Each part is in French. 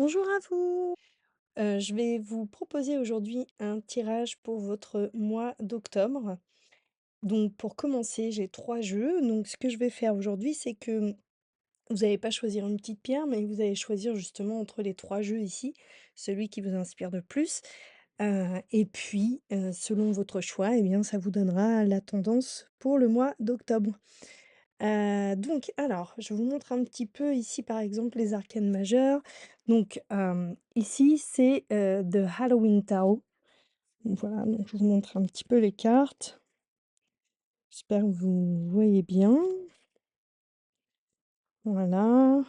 Bonjour à vous. Je vais vous proposer aujourd'hui un tirage pour votre mois d'octobre. Donc pour commencer, j'ai 3 jeux. Donc ce que je vais faire aujourd'hui, c'est que vous n'allez pas choisir une petite pierre, mais vous allez choisir justement entre les 3 jeux ici, celui qui vous inspire le plus. Et puis, selon votre choix, eh bien, ça vous donnera la tendance pour le mois d'octobre. Donc alors, je vous montre un petit peu ici, par exemple, les arcanes majeures. Donc, ici, c'est, de Halloween Tarot. Donc voilà, donc je vous montre un petit peu les cartes. J'espère que vous voyez bien. Voilà,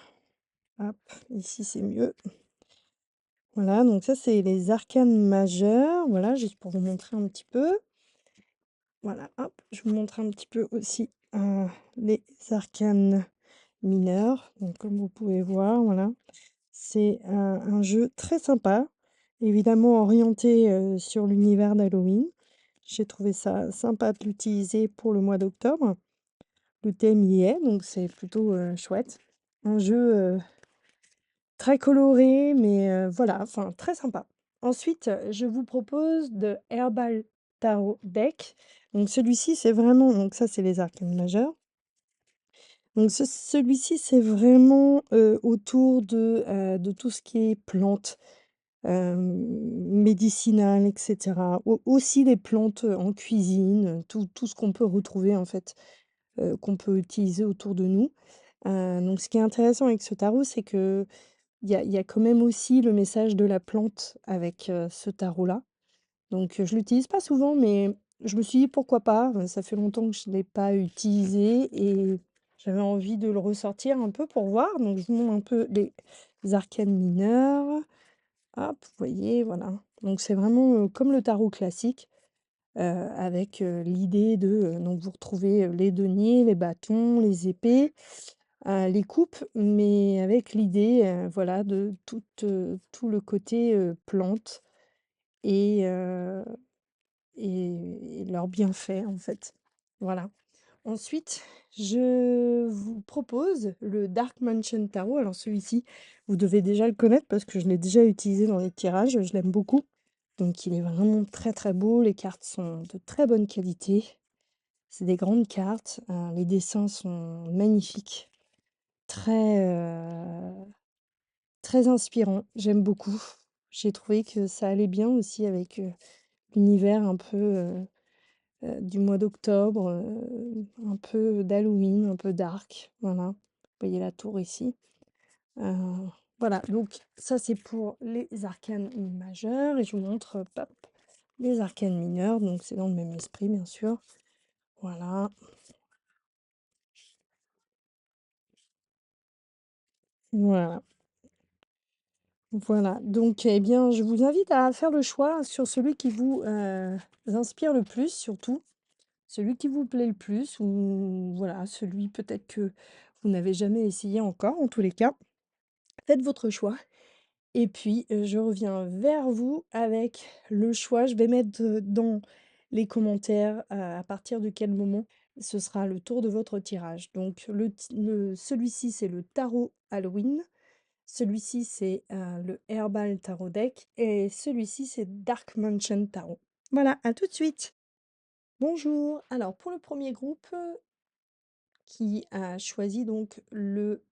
hop, ici, c'est mieux. Voilà, donc ça, c'est les arcanes majeures. Voilà, juste pour vous montrer un petit peu. Voilà, hop, je vous montre un petit peu aussi, les arcanes mineures. Donc comme vous pouvez voir, voilà. C'est un jeu très sympa, évidemment orienté, sur l'univers d'Halloween. J'ai trouvé ça sympa de l'utiliser pour le mois d'octobre. Le thème y est, donc c'est plutôt, chouette. Un jeu, très coloré, mais voilà, enfin très sympa. Ensuite, je vous propose de Herbal Tarot Deck. Donc celui-ci, c'est vraiment donc ça, c'est les arcanes majeures. Donc celui-ci, c'est vraiment, autour de tout ce qui est plantes. Médicinales et cetera. Au aussi les plantes, en cuisine, tout ce qu'on peut retrouver en fait, qu'on peut utiliser autour de nous. Donc ce qui est intéressant avec ce tarot, c'est qu'il y a quand même aussi le message de la plante avec, ce tarot-là. Donc, je l'utilise pas souvent, mais je me suis dit: «Pourquoi pas?» Ça fait longtemps que je ne l'ai pas utilisé et j'avais envie de le ressortir un peu pour voir. Donc je vous montre un peu les arcanes mineures. Hop, vous voyez, voilà. Donc c'est vraiment, comme le tarot classique, avec, l'idée de, donc vous retrouvez, les deniers, les bâtons, les épées, les coupes, mais avec l'idée, voilà, de tout le côté, plantes et et leurs bienfaits, en fait. Voilà. Ensuite, je vous propose le Dark Mansion Tarot. Alors celui-ci, vous devez déjà le connaître parce que je l'ai déjà utilisé dans les tirages, je l'aime beaucoup. Donc il est vraiment très très beau, les cartes sont de très bonne qualité. C'est des grandes cartes, les dessins sont magnifiques, très, très inspirants, j'aime beaucoup. J'ai trouvé que ça allait bien aussi avec, l'univers un peu, du mois d'octobre, un peu d'Halloween, un peu dark, voilà. Vous voyez la tour ici. Heu, voilà, donc ça c'est pour les arcanes majeures et je vous montre, hop, les arcanes mineures, donc c'est dans le même esprit bien sûr. Voilà, voilà, voilà. Donc eh bien, je vous invite à faire le choix sur celui qui vous, inspire le plus surtout, celui qui vous plaît le plus ou voilà, celui peut-être que vous n'avez jamais essayé encore en tous les cas. Faites votre choix et puis, je reviens vers vous avec le choix. Je vais mettre, dans les commentaires, à partir de quel moment ce sera le tour de votre tirage. Donc celui-ci, c'est le tarot Halloween, celui-ci, c'est, le Herbal Tarot Deck et celui-ci, c'est Dark Mansion Tarot. Voilà, à tout de suite. Bonjour. Alors pour le premier groupe, qui a choisi donc le,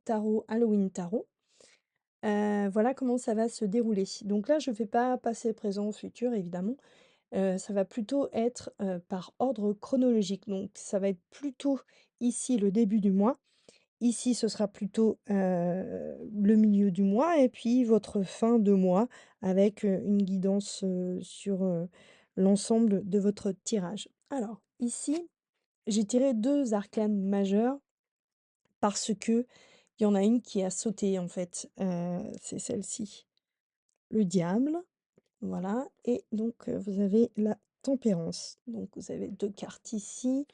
tarot Halloween Tarot. Voilà comment ça va se dérouler. Donc là, je ne fais pas passé, présent, futur évidemment, ça va plutôt être, par ordre chronologique. Donc ça va être plutôt ici le début du mois, ici ce sera plutôt, le milieu du mois et puis votre fin de mois avec, une guidance, sur, l'ensemble de votre tirage. Alors ici, j'ai tiré 2 arcanes majeures parce que il y en a une qui a sauté en fait, c'est celle-ci. Le diable, voilà et donc vous avez la tempérance. Donc vous avez 2 cartes ici.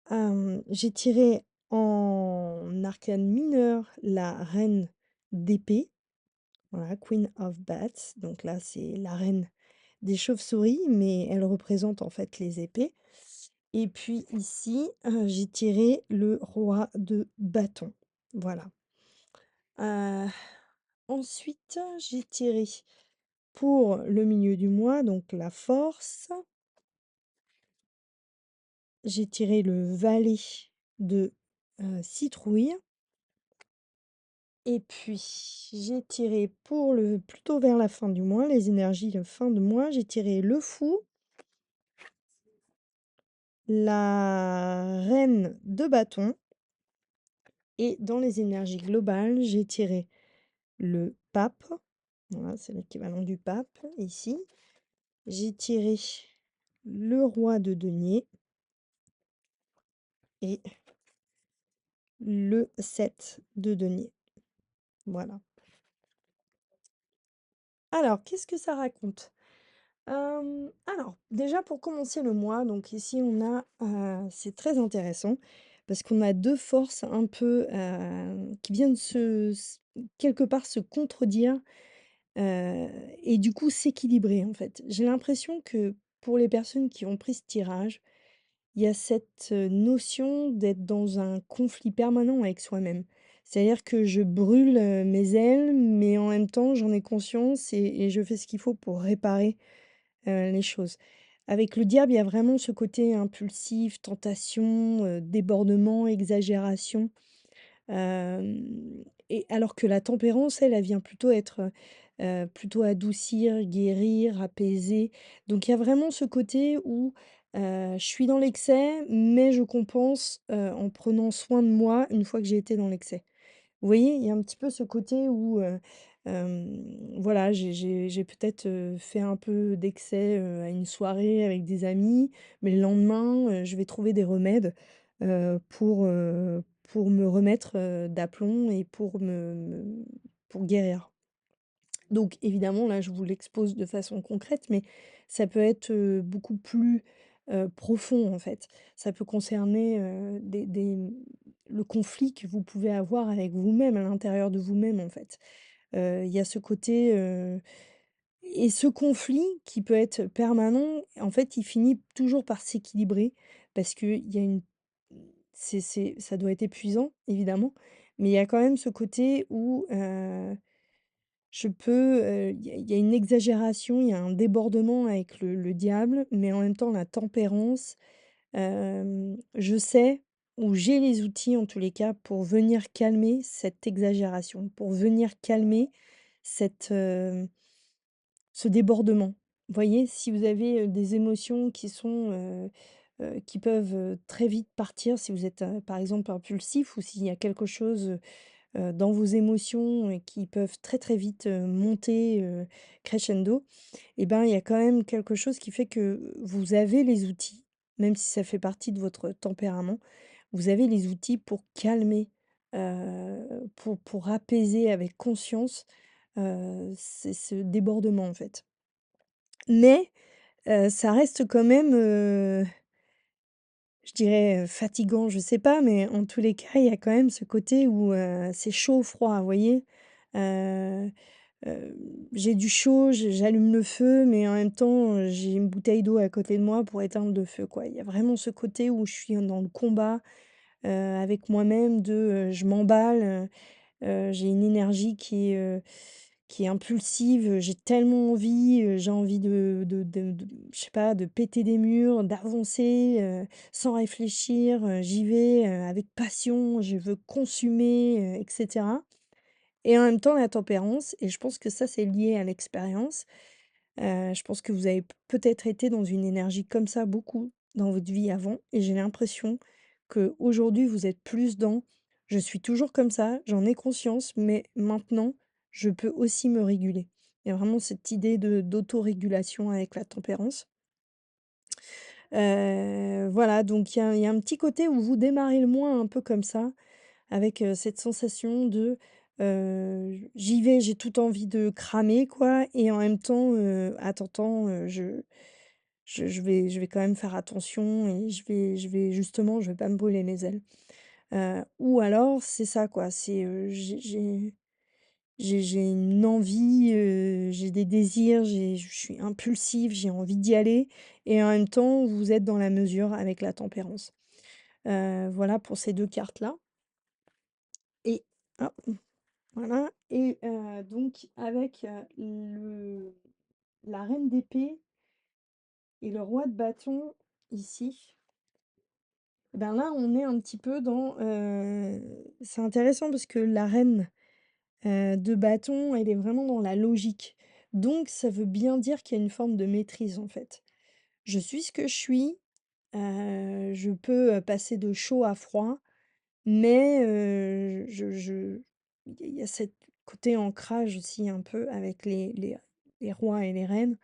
J'ai tiré en arcane mineur la reine d'épée, voilà, Queen of Bats. Donc là, c'est la reine des chauves-souris, mais elle représente en fait les épées et puis ici, j'ai tiré le roi de bâton, voilà. Ensuite, j'ai tiré pour le milieu du mois, donc la force. J'ai tiré le valet de citrouille. Et puis, j'ai tiré pour le plutôt vers la fin du mois, les énergies de fin de mois, j'ai tiré le fou, la reine de bâton et dans les énergies globales, j'ai tiré le pape. Voilà, c'est l'équivalent du pape ici. J'ai tiré le roi de denier et le 7 de denier. Voilà. Alors, qu'est-ce que ça raconte? Alors, déjà pour commencer le mois, donc ici on a, c'est très intéressant parce qu'on a 2 forces un peu, qui viennent quelque part se contredire, heu et du coup s'équilibrer en fait. J'ai l'impression que pour les personnes qui ont pris ce tirage, il y a cette, notion d'être dans un conflit permanent avec soi-même. C'est-à-dire que je brûle, mes ailes, mais en même temps j'en ai conscience et je fais ce qu'il faut pour réparer les choses. Avec le diable, il y a vraiment ce côté impulsif, tentation, débordement, exagération, et alors que la tempérance, elle, elle vient plutôt être, plutôt adoucir, guérir, apaiser. Donc il y a vraiment ce côté où, je suis dans l'excès, mais je compense, en prenant soin de moi une fois que j'ai été dans l'excès. Vous voyez, il y a un petit peu ce côté où, voilà, j'ai peut-être, fait un peu d'excès, à une soirée avec des amis, mais le lendemain, je vais trouver des remèdes, pour me remettre, d'aplomb et pour guérir. Donc évidemment, là, je vous l'expose de façon concrète, mais ça peut être, beaucoup plus, profond, en fait. Ça peut concerner, le conflit que vous pouvez avoir avec vous-même, à l'intérieur de vous-même, en fait. Il y a ce côté, et ce conflit qui peut être permanent, en fait, il finit toujours par s'équilibrer parce qu'il y a une ça doit être épuisant, évidemment, mais il y a quand même ce côté où, je peux, il y a une exagération, il y a un débordement avec le diable, mais en même temps la tempérance, je sais ou j'ai les outils en tous les cas pour venir calmer cette exagération, pour venir calmer cette, ce débordement. Vous voyez? Si vous avez, des émotions qui sont, qui peuvent, très vite partir, si vous êtes, par exemple impulsif ou s'il y a quelque chose, dans vos émotions et qui peuvent très, très vite, monter, crescendo et ben, il y a quand même quelque chose qui fait que vous avez les outils, même si ça fait partie de votre tempérament, vous avez les outils pour calmer, pour apaiser avec conscience, ce débordement, en fait. Mais, ça reste quand même, je dirais, fatigant, je sais pas, mais en tous les cas, il y a quand même ce côté où, c'est chaud-froid, vous voyez? Heu heu, j'ai du chaud, j'allume le feu, mais en même temps, j'ai une bouteille d'eau à côté de moi pour éteindre le feu, quoi. Il y a vraiment ce côté où je suis dans le combat, avec moi-même de, je m'emballe, j'ai une énergie qui est impulsive, j'ai tellement envie, j'ai envie de je sais pas, de péter des murs, d'avancer, sans réfléchir, j'y vais, avec passion, je veux consumer, et cetera et en même temps la tempérance et je pense que ça, c'est lié à l'expérience. Je pense que vous avez peut-être été dans une énergie comme ça beaucoup dans votre vie avant et j'ai l'impression qu'aujourd'hui vous êtes plus dans: «Je suis toujours comme ça, j'en ai conscience, mais maintenant je peux aussi me réguler». Il y a vraiment cette idée de d'autorégulation avec la tempérance. Voilà, donc il y a un petit côté où vous démarrez le mois un peu comme ça, avec, cette sensation de, j'y vais, j'ai toute envie de cramer quoi et en même temps, attends, je vais quand même faire attention et je vais justement, je vais pas me brûler les ailes. Ou alors c'est ça quoi, c'est, j'ai une envie, j'ai des désirs, je suis impulsive, j'ai envie d'y aller et en même temps vous êtes dans la mesure avec la tempérance. Voilà pour ces 2 cartes-là et ah! Voilà et donc avec, le la reine d'épée et le roi de bâton ici, ben là, on est un petit peu dans, c'est intéressant parce que la reine, de bâton, elle est vraiment dans la logique. Donc ça veut bien dire qu'il y a une forme de maîtrise, en fait. Je suis ce que je suis, je peux, passer de chaud à froid, mais je il y a cet côté ancrage aussi un peu avec les rois et les reines.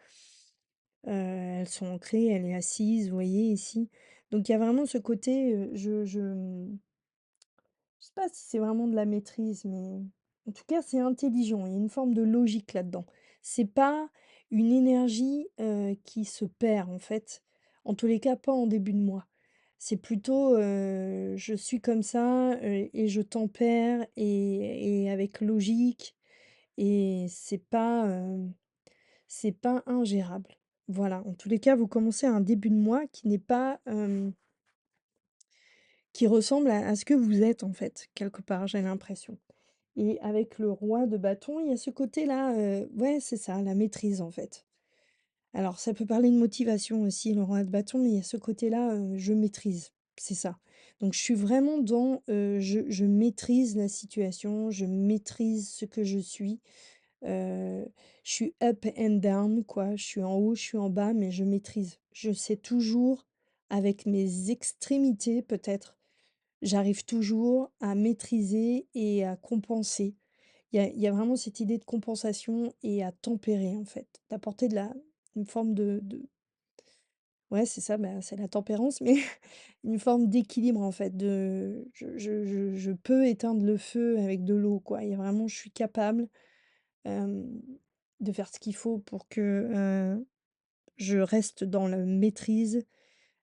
Elles sont ancrées, elle est assise, vous voyez ici. Donc il y a vraiment ce côté, je sais pas si c'est vraiment de la maîtrise, mais en tout cas, c'est intelligent. Il y a une forme de logique là-dedans. C'est pas une énergie, qui se perd, en fait. En tous les cas, pas en début de mois. C'est plutôt, je suis comme ça, et je tempère et avec logique et c'est pas ingérable. Voilà, en tous les cas, vous commencez un début de mois qui n'est pas, qui ressemble à ce que vous êtes, en fait, quelque part, j'ai l'impression. Et avec le roi de bâton, il y a ce côté-là, ouais, c'est ça, la maîtrise, en fait. Alors ça peut parler de motivation aussi, le roi de bâton, mais il y a ce côté-là, je maîtrise, c'est ça. Donc je suis vraiment dans, je maîtrise la situation, je maîtrise ce que je suis, heu, je suis up and down, quoi. Je suis en haut, je suis en bas, mais je maîtrise. Je sais toujours, avec mes extrémités peut-être, j'arrive toujours à maîtriser et à compenser. Il y a vraiment cette idée de compensation et à tempérer, en fait, d'apporter de la une forme de ouais, c'est ça, bah, c'est la tempérance, mais une forme d'équilibre, en fait, de je peux éteindre le feu avec de l'eau, quoi et vraiment je suis capable, hem, de faire ce qu'il faut pour que, je reste dans la maîtrise,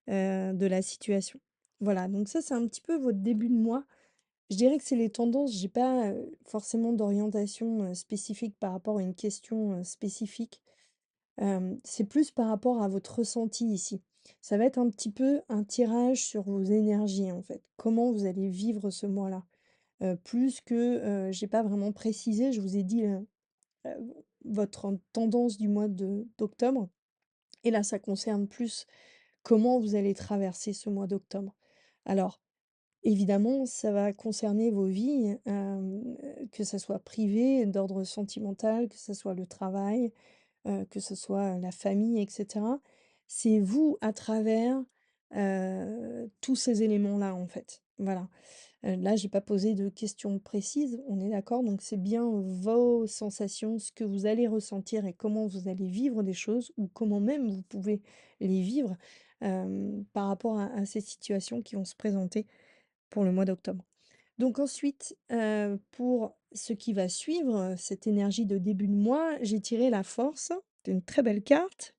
de la situation. Voilà, donc ça, c'est un petit peu votre début de mois. Je dirais que c'est les tendances, j'ai pas, forcément d'orientation, spécifique par rapport à une question, spécifique. C'est plus par rapport à votre ressenti ici. Ça va être un petit peu un tirage sur vos énergies, en fait. Comment vous allez vivre ce mois-là? Plus que, j'ai pas vraiment précisé, je vous ai dit, votre tendance du mois de d'octobre et là, ça concerne plus comment vous allez traverser ce mois d'octobre. Alors évidemment, ça va concerner vos vies, que ça soit privé, d'ordre sentimental, que ça soit le travail, que ce soit la famille et cetera. C'est vous à travers, tous ces éléments-là, en fait. Voilà. Là, j'ai pas posé de questions précises, on est d'accord? Donc c'est bien vos sensations, ce que vous allez ressentir et comment vous allez vivre des choses ou comment même vous pouvez les vivre, par rapport à ces situations qui vont se présenter pour le mois d'octobre. Donc ensuite, pour ce qui va suivre, cette énergie de début de mois, j'ai tiré la force, c'est une très belle carte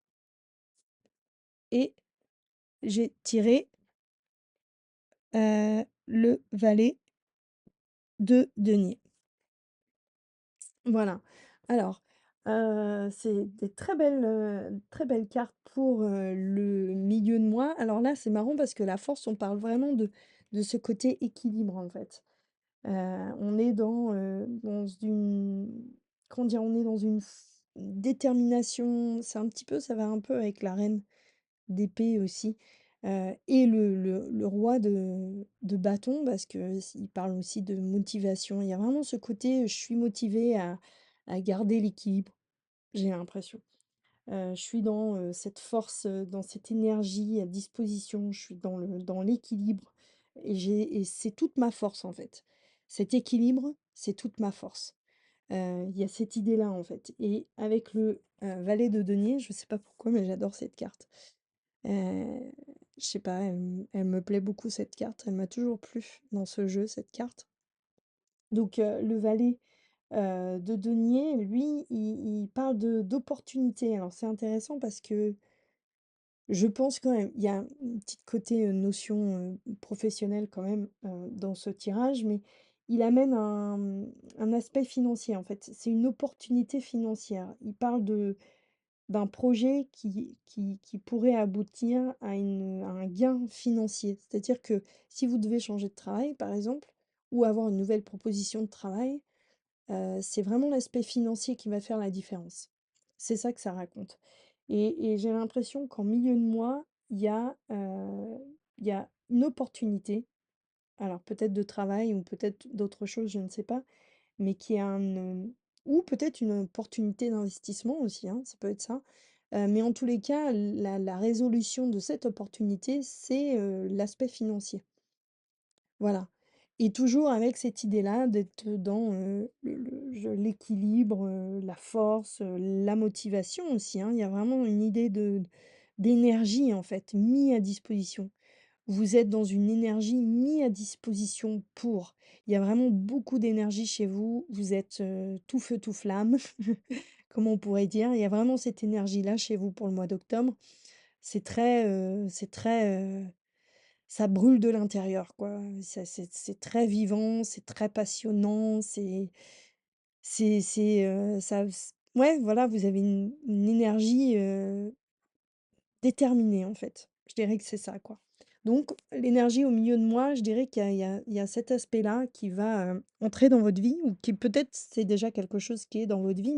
et j'ai tiré, le valet de denier. Voilà. Alors, c'est des très belles cartes pour, le milieu de mois. Alors là, c'est marrant parce que la force, on parle vraiment de ce côté équilibre, en fait. On est dans une comment dire? On est dans une détermination, c'est un petit peu ça va un peu avec la reine d'épée aussi, et le roi de bâton parce que il parle aussi de motivation. Il y a vraiment ce côté, je suis motivé à garder l'équilibre, j'ai l'impression. Je suis dans, cette force, dans cette énergie à disposition, je suis dans l'équilibre et c'est toute ma force, en fait. Cet équilibre, c'est toute ma force. Il y a cette idée-là, en fait et avec le, valet de denier, je sais pas pourquoi, mais j'adore cette carte. Heu, je sais pas, elle me plaît beaucoup cette carte, elle m'a toujours plu dans ce jeu, cette carte. Donc le valet, de denier, lui, il parle de d'opportunités. Alors c'est intéressant parce que je pense quand même, il y a un petit côté, notion, professionnelle quand même, dans ce tirage, mais il amène un aspect financier en fait. C'est une opportunité financière. Il parle de d'un projet qui pourrait aboutir à un gain financier. C'est-à-dire que si vous devez changer de travail, par exemple, ou avoir une nouvelle proposition de travail, c'est vraiment l'aspect financier qui va faire la différence. C'est ça que ça raconte et j'ai l'impression qu'en milieu de mois, il y a une opportunité, alors peut-être de travail ou peut-être d'autre chose, je ne sais pas, mais qui a ou peut-être une opportunité d'investissement aussi, hein, ça peut être ça. Mais en tous les cas, la résolution de cette opportunité, c'est, l'aspect financier. Voilà et toujours avec cette idée-là d'être dans, l'équilibre, la force, la motivation aussi, hein. Il y a vraiment une idée d'énergie, en fait, mis à disposition. Vous êtes dans une énergie mis à disposition pour. Il y a vraiment beaucoup d'énergie chez vous. Vous êtes, tout feu, tout flamme, comme on pourrait dire. Il y a vraiment cette énergie-là chez vous pour le mois d'octobre. C'est très, ça brûle de l'intérieur, quoi. C'est très vivant, c'est très passionnant, ça ouais, voilà, vous avez une énergie, déterminée, en fait. Je dirais que c'est ça, quoi. Donc l'énergie au milieu de moi, je dirais qu'il y a cet aspect-là qui va, entrer dans votre vie ou qui peut-être c'est déjà quelque chose qui est dans votre vie,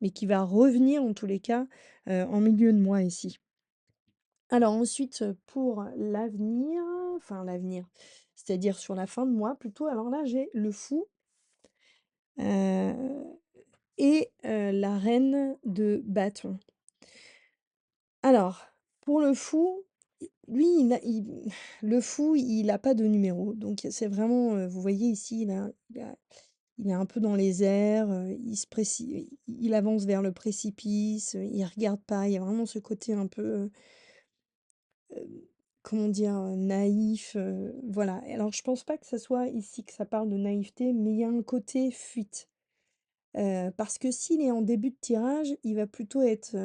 mais qui va revenir en tous les cas, en milieu de mois ici. Alors ensuite, pour l'avenir, enfin l'avenir, c'est-à-dire sur la fin de mois plutôt, alors là j'ai le fou, heu la reine de bâton. Alors, pour le fou, lui, le fou, il a pas de numéro, donc c'est vraiment, vous voyez ici, il est un peu dans les airs, il avance vers le précipice, il regarde pas, il y a vraiment ce côté un peu, comment dire? Naïf, voilà. Et alors je pense pas que ça soit ici que ça parle de naïveté, mais il y a un côté fuite. Parce que s'il est en début de tirage, il va plutôt être,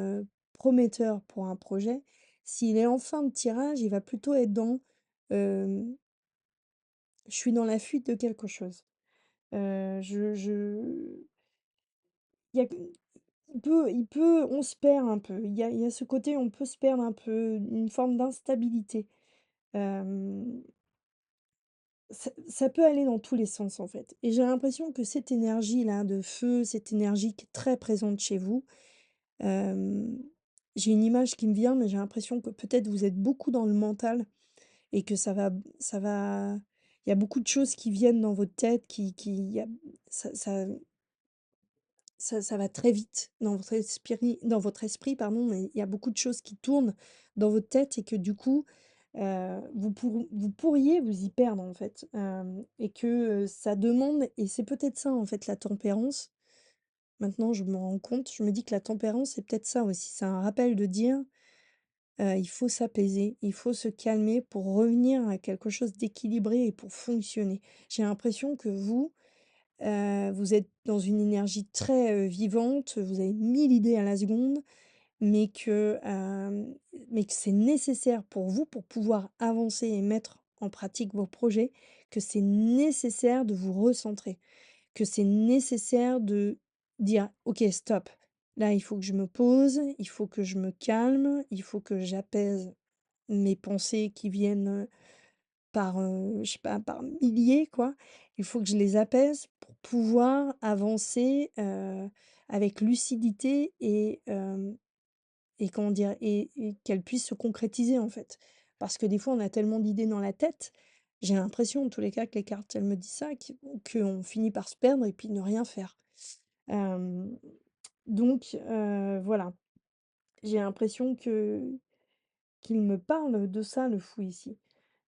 prometteur pour un projet. S'il est en fin de tirage, il va plutôt être dans, hem, je suis dans la fuite de quelque chose. Je il y a il peut on se perd un peu. Il y a ce côté, on peut se perdre un peu, une forme d'instabilité. Hem Ça peut aller dans tous les sens, en fait et j'ai l'impression que cette énergie-là de feu, cette énergie qui est très présente chez vous, hem, j'ai une image qui me vient, mais j'ai l'impression que peut-être vous êtes beaucoup dans le mental et que ça va il y a beaucoup de choses qui viennent dans votre tête, qui il y a ça ça ça va très vite dans votre esprit, pardon, mais il y a beaucoup de choses qui tournent dans votre tête et que du coup, vous pourriez vous y perdre, en fait, et que, ça demande et c'est peut-être ça, en fait, la tempérance. Maintenant, je me rends compte, je me dis que la tempérance, c'est peut-être ça aussi. C'est un rappel de dire, il faut s'apaiser, il faut se calmer pour revenir à quelque chose d'équilibré et pour fonctionner. J'ai l'impression que vous êtes dans une énergie très, vivante, vous avez 1000 idées à la seconde, mais mais que c'est nécessaire pour vous, pour pouvoir avancer et mettre en pratique vos projets, que c'est nécessaire de vous recentrer, que c'est nécessaire de dire: «OK, stop, là, il faut que je me pose, il faut que je me calme, il faut que j'apaise mes pensées qui viennent, par, je sais pas, par milliers quoi. Il faut que je les apaise pour pouvoir avancer, avec lucidité et comment dire? Et qu'elles puissent se concrétiser, en fait. Parce que des fois, on a tellement d'idées dans la tête, j'ai l'impression, en tous les cas, que les cartes, elles me disent ça, qu'on finit par se perdre et puis ne rien faire. Hem, donc voilà, j'ai l'impression qu'il me parle de ça, le fou, ici.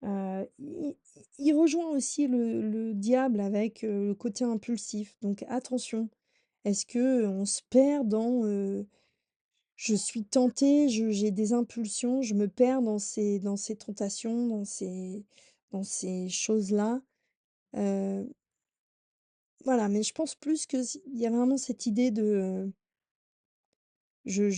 Il rejoint aussi le diable avec, le côté impulsif, donc attention. Est-ce que on se perd dans, je suis tentée, je j'ai des impulsions, je me perds dans ces tentations, dans ces choses-là? Heu, voilà, mais je pense plus que si il y a vraiment cette idée de, je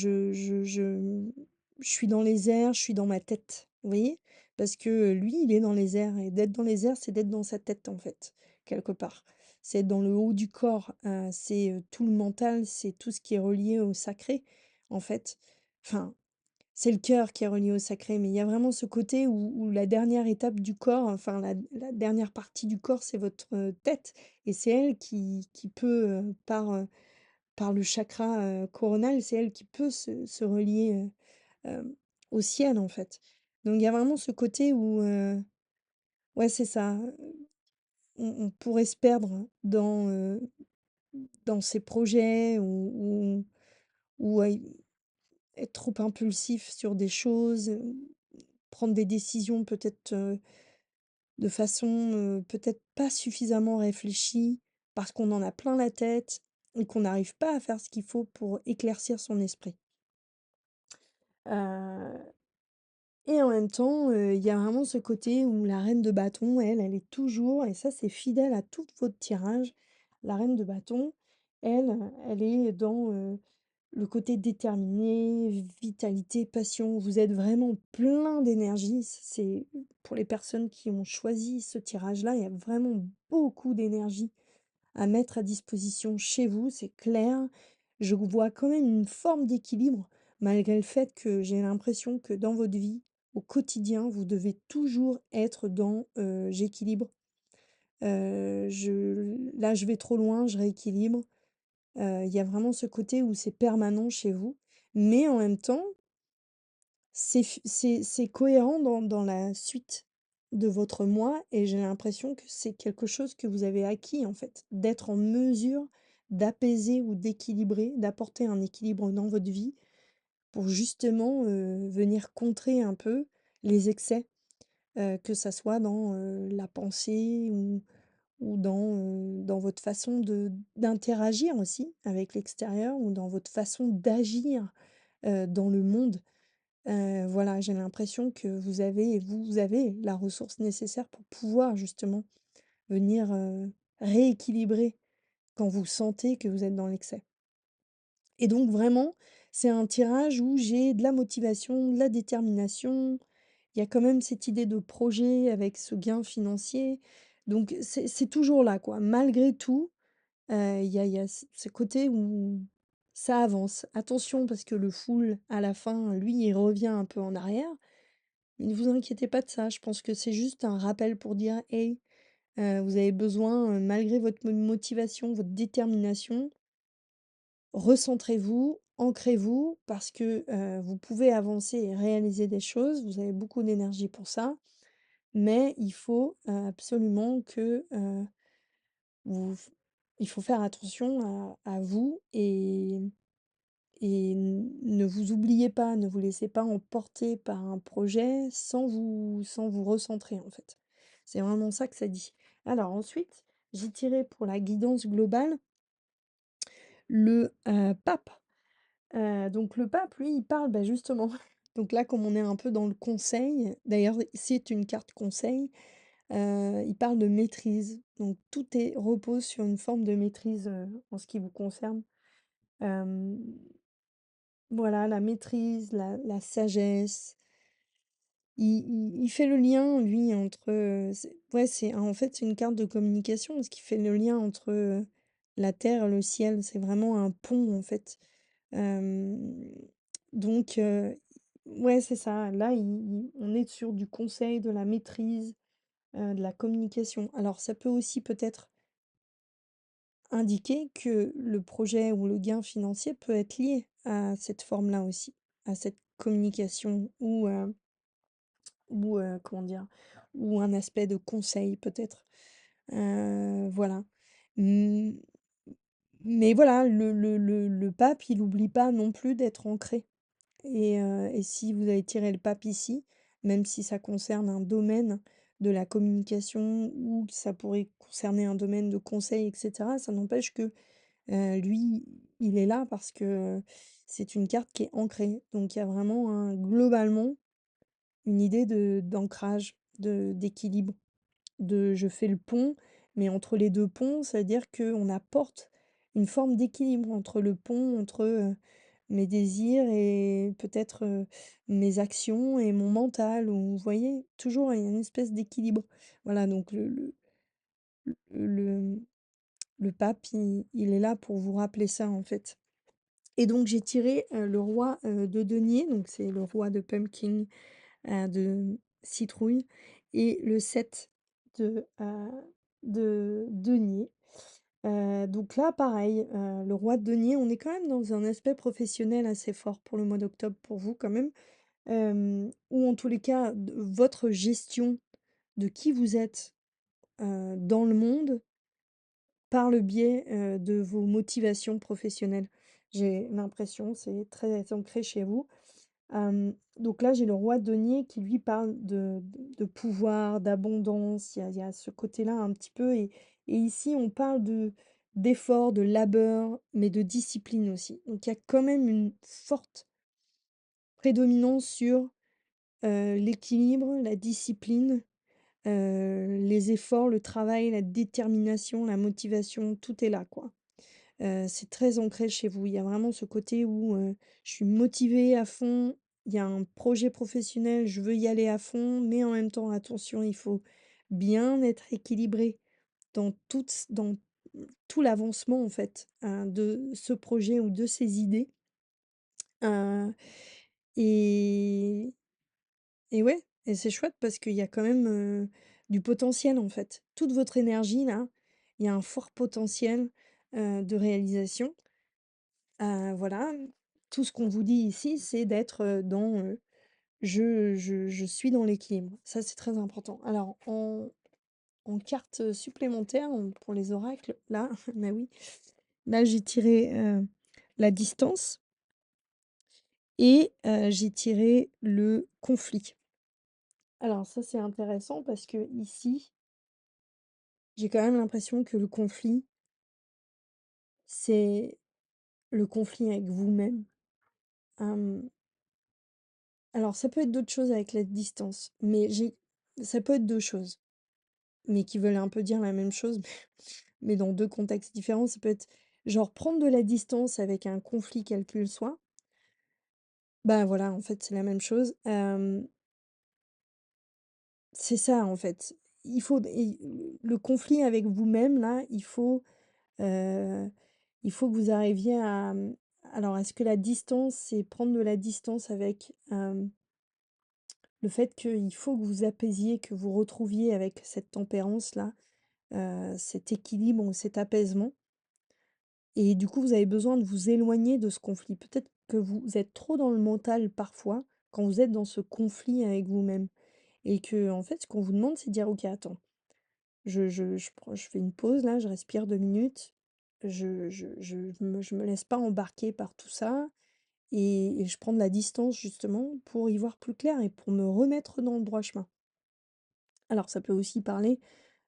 suis dans les airs, je suis dans ma tête, vous voyez? Parce que, lui, il est dans les airs et d'être dans les airs, c'est d'être dans sa tête, en fait, quelque part. C'est être dans le haut du corps, c'est, tout le mental, c'est tout ce qui est relié au sacré, en fait. Enfin, c'est le cœur qui est relié au sacré, mais il y a vraiment ce côté où la dernière étape du corps, enfin la dernière partie du corps, c'est votre, tête et c'est elle qui peut, par le chakra, coronal, c'est elle qui peut se relier, au ciel, en fait. Donc il y a vraiment ce côté où, ouais, c'est ça, on pourrait se perdre dans ses projets ou être trop impulsif sur des choses, prendre des décisions peut-être, de façon, peut-être pas suffisamment réfléchie, parce qu'on en a plein la tête et qu'on n'arrive pas à faire ce qu'il faut pour éclaircir son esprit. Heu et en même temps, il y a vraiment ce côté où la reine de bâton, elle est toujours et ça c'est fidèle à tout votre tirage, la reine de bâton, elle est dans, le côté déterminé, vitalité, passion. Vous êtes vraiment plein d'énergie. C'est pour les personnes qui ont choisi ce tirage-là, il y a vraiment beaucoup d'énergie à mettre à disposition chez vous, c'est clair. Je vois quand même une forme d'équilibre, malgré le fait que j'ai l'impression que dans votre vie, au quotidien, vous devez toujours être dans j'équilibre. Là, je vais trop loin, je rééquilibre. Il y a vraiment ce côté où c'est permanent chez vous, mais en même temps, c'est cohérent dans la suite de votre moi et j'ai l'impression que c'est quelque chose que vous avez acquis, en fait, d'être en mesure d'apaiser ou d'équilibrer, d'apporter un équilibre dans votre vie pour justement, venir contrer un peu les excès, que ça soit dans, la pensée ou dans votre façon d'interagir aussi avec l'extérieur ou dans votre façon d'agir, dans le monde. Voilà, j'ai l'impression que vous avez la ressource nécessaire pour pouvoir justement venir, rééquilibrer quand vous sentez que vous êtes dans l'excès. Et donc vraiment, c'est un tirage où j'ai de la motivation, de la détermination. Il y a quand même cette idée de projet avec ce gain financier. Donc c'est toujours là, quoi. Malgré tout, il y a ce côté où ça avance. Attention parce que le full à la fin, lui, il revient un peu en arrière. Ne vous inquiétez pas de ça, je pense que c'est juste un rappel pour dire: «Hey, vous avez besoin, malgré votre motivation, votre détermination, recentrez-vous, ancrez-vous parce que, vous pouvez avancer et réaliser des choses, vous avez beaucoup d'énergie pour ça, mais il faut, absolument que, vous f il faut faire attention à vous et ne vous oubliez pas, ne vous laissez pas emporter par un projet sans vous recentrer, en fait. C'est vraiment ça que ça dit. Alors ensuite, j'ai tiré pour la guidance globale le, pape. Donc le pape, lui, il parle, bah, justement donc là, comme on est un peu dans le conseil, d'ailleurs, c'est une carte conseil, il parle de maîtrise. Donc tout est repose sur une forme de maîtrise, en ce qui vous concerne. Hem Voilà, la maîtrise, la sagesse. Il fait le lien, lui, entre, c'est en fait, c'est une carte de communication parce qu'il fait le lien entre, la terre et le ciel. C'est vraiment un pont, en fait. Hem, donc ouais, c'est ça. Là, on est sur du conseil, de la maîtrise, de la communication. Alors ça peut aussi peut-être indiquer que le projet ou le gain financier peut être lié à cette forme-là aussi, à cette communication ou comment dire? Ou un aspect de conseil peut-être. Voilà. Mmh, mais voilà, le pape, il oublie pas non plus d'être ancré et si vous avez tiré le pape ici, même si ça concerne un domaine de la communication ou que ça pourrait concerner un domaine de conseil et cetera, ça n'empêche que lui, il est là parce que, c'est une carte qui est ancrée. Donc il y a vraiment globalement, une idée d'ancrage, d'équilibre, je fais le pont, mais entre les 2 ponts, c'est-à-dire qu'on apporte une forme d'équilibre entre le pont, entre, mes désirs et peut-être, mes actions et mon mental ou vous voyez? Toujours il y a une espèce d'équilibre. Voilà donc le le pape, il est là pour vous rappeler ça, en fait. et donc j'ai tiré, le roi, de denier, donc c'est le roi de pumpkin, de citrouille et le 7 de denier. Donc là, pareil, le roi de denier, on est quand même dans un aspect professionnel assez fort pour le mois d'octobre pour vous quand même, ou en tous les cas, votre gestion de qui vous êtes, dans le monde par le biais, de vos motivations professionnelles. J'ai l'impression, c'est très ancré chez vous. Donc là, j'ai le roi de denier qui lui parle de pouvoir, d'abondance, il y a ce côté-là un petit peu et ici on parle d'effort, de labeur, mais de discipline aussi. Donc il y a quand même une forte prédominance sur, l'équilibre, la discipline, les efforts, le travail, la détermination, la motivation, tout est là, quoi. C'est très ancré chez vous. Il y a vraiment ce côté où, je suis motivée à fond, il y a un projet professionnel, je veux y aller à fond, mais en même temps, attention, il faut bien être équilibré dans tout l'avancement, en fait, de ce projet ou de ces idées. Heu et et ouais et c'est chouette parce qu'il y a quand même, du potentiel, en fait. Toute votre énergie là, il y a un fort potentiel, de réalisation. Voilà, tout ce qu'on vous dit ici, c'est d'être, dans, je suis dans l'équilibre. Ça, c'est très important. Alors en carte, supplémentaire, pour les oracles, là, bah oui, là, j'ai tiré, la distance et j'ai tiré le conflit. Alors ça, c'est intéressant parce que ici, j'ai quand même l'impression que le conflit, c'est le conflit avec vous-même. Hem Alors ça peut être d'autres choses avec la distance, mais j'ai ça peut être 2 choses, mais qui veulent un peu dire la même chose, mais dans 2 contextes différents. Ça peut être genre prendre de la distance avec un conflit quel qu'il soit. Bah, voilà, en fait, c'est la même chose. C'est ça, en fait. Il faut et le conflit avec vous-même là, heu, il faut que vous arriviez à, alors est-ce que la distance, c'est prendre de la distance avec, le fait qu'il faut que vous apaisiez, que vous retrouviez avec cette tempérance-là, cet équilibre ou cet apaisement et du coup, vous avez besoin de vous éloigner de ce conflit. Peut-être que vous êtes trop dans le mental parfois, quand vous êtes dans ce conflit avec vous-même et que en fait, ce qu'on vous demande, c'est de dire: «OK, attends, je fais une pause là, je respire 2 minutes, je me laisse pas embarquer par tout ça et je prends de la distance justement pour y voir plus clair et pour me remettre dans le droit chemin». Alors ça peut aussi parler,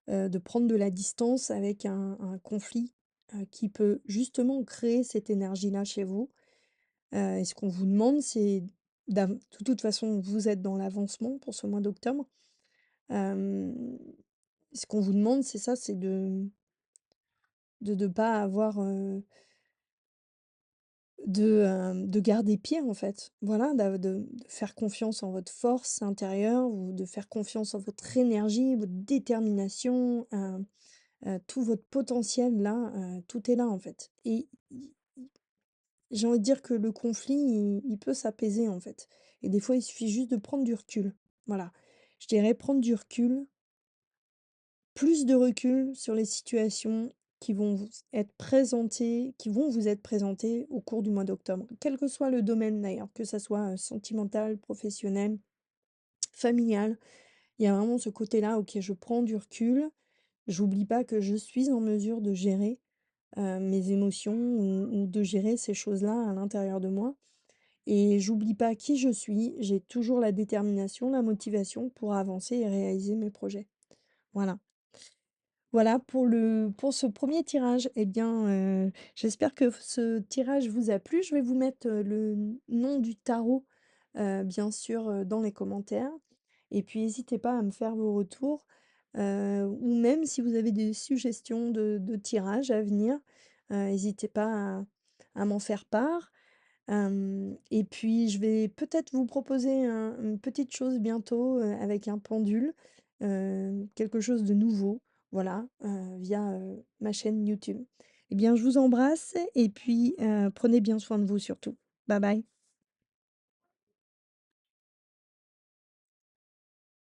de prendre de la distance avec un conflit, qui peut justement créer cette énergie-là chez vous. Et ce qu'on vous demande, c'est de toute façon, vous êtes dans l'avancement pour ce mois d'octobre. Hem, Ce qu'on vous demande, c'est ça, c'est de pas avoir, de garder pied, en fait. Voilà, de faire confiance en votre force intérieure ou de faire confiance en votre énergie, votre détermination, tout votre potentiel là, tout est là, en fait et j'ai envie de dire que le conflit, il peut s'apaiser, en fait et des fois, il suffit juste de prendre du recul. Voilà. Je dirais prendre du recul, plus de recul sur les situations qui vont vous être présentées au cours du mois d'octobre. Quel que soit le domaine d'ailleurs, que ça soit, sentimental, professionnel, familial. Il y a vraiment ce côté-là, OK, je prends du recul, j'oublie pas que je suis en mesure de gérer, mes émotions ou de gérer ces choses-là à l'intérieur de moi et j'oublie pas qui je suis, j'ai toujours la détermination, la motivation pour avancer et réaliser mes projets. Voilà. Voilà pour ce premier tirage. Eh bien, j'espère que ce tirage vous a plu. Je vais vous mettre, le nom du tarot, bien sûr, dans les commentaires et puis n'hésitez pas à me faire vos retours, ou même si vous avez des suggestions de tirages à venir, n'hésitez pas à m'en faire part. Et puis je vais peut-être vous proposer une petite chose bientôt, avec un pendule, quelque chose de nouveau, voilà, via, ma chaîne YouTube. Eh bien, je vous embrasse et puis, prenez bien soin de vous surtout. Bye bye.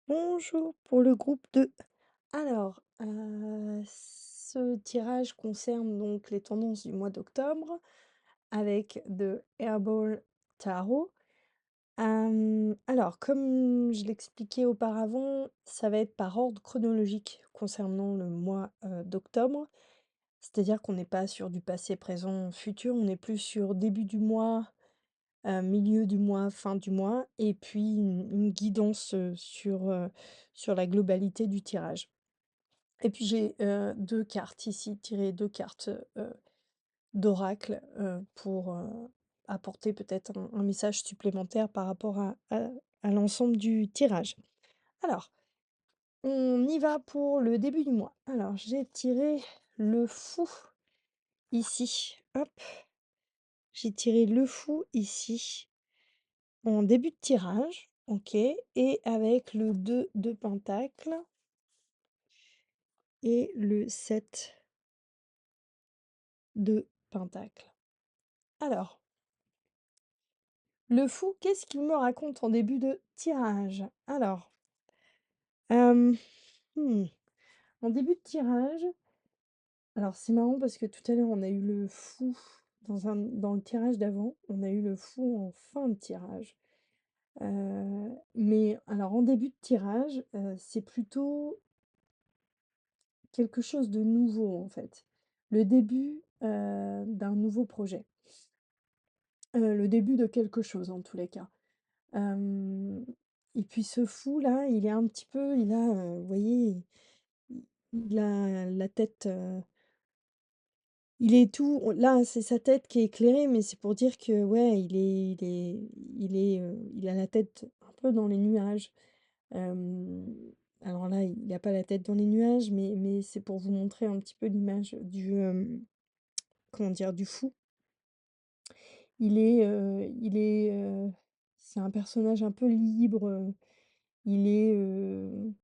Bonjour pour le groupe 2. Alors, ce tirage concerne donc les tendances du mois d'octobre avec de Herbal Tarot. Alors, comme je l'expliquais auparavant, ça va être par ordre chronologique concernant le mois, d'octobre. C'est-à-dire qu'on n'est pas sur du passé, présent, futur, on est plus sur début du mois, milieu du mois, fin du mois et puis une guidance, sur la globalité du tirage. Et puis j'ai, 2 cartes ici, tiré 2 cartes, d'oracle, pour, apporter peut-être un message supplémentaire par rapport à l'ensemble du tirage. Alors, on y va pour le début du mois. Alors, j'ai tiré le fou ici, hop, j'ai tiré le fou ici, en début de tirage, OK, et avec le 2 de pentacles et le 7 de pentacles. Alors, le fou, qu'est-ce qu'il me raconte en début de tirage? Alors, hem, mmh, en début de tirage, alors c'est marrant parce que tout à l'heure on a eu le fou dans le tirage d'avant, on a eu le fou en fin de tirage. Mais alors en début de tirage, c'est plutôt quelque chose de nouveau en fait. Le début, d'un nouveau projet. Le début de quelque chose en tous les cas. Hem et puis ce fou là, il est un petit peu il a, vous voyez, il a la tête, il est tout là, c'est sa tête qui est éclairée, mais c'est pour dire que ouais, il a la tête un peu dans les nuages. Hem, alors là, il a pas la tête dans les nuages, mais c'est pour vous montrer un petit peu l'image comment dire? Du fou. C'est un personnage un peu libre, il est,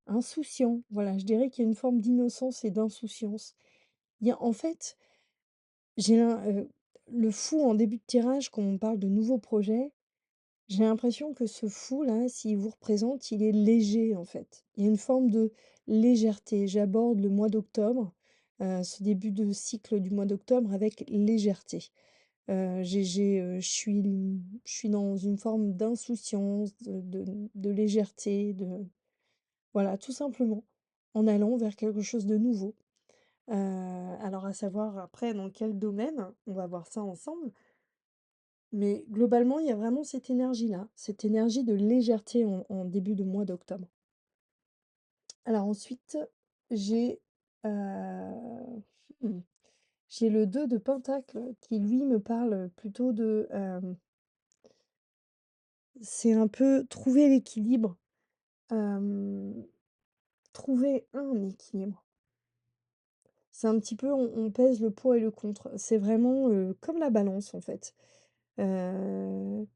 insouciant. Voilà, je dirais qu'il y a une forme d'innocence et d'insouciance. Il y a en fait, j'ai l'im le fou en début de tirage, quand on parle de nouveaux projets, j'ai l'impression que ce fou-là, s'il vous représente, il est léger, en fait. Il y a une forme de légèreté. J'aborde le mois d'octobre, ce début de cycle du mois d'octobre avec légèreté. Je suis dans une forme d'insouciance, de légèreté, voilà, tout simplement, en allant vers quelque chose de nouveau. Alors à savoir après dans quel domaine, on va voir ça ensemble, mais globalement, il y a vraiment cette énergie-là, cette énergie de légèreté en début de mois d'octobre. Alors ensuite, j'ai, heu, mmh, j'ai le 2 de pentacle qui lui me parle plutôt de, c'est un peu trouver l'équilibre, hem, trouver un équilibre. C'est un petit peu on pèse le pour et le contre. C'est vraiment, comme la balance en fait. Heu,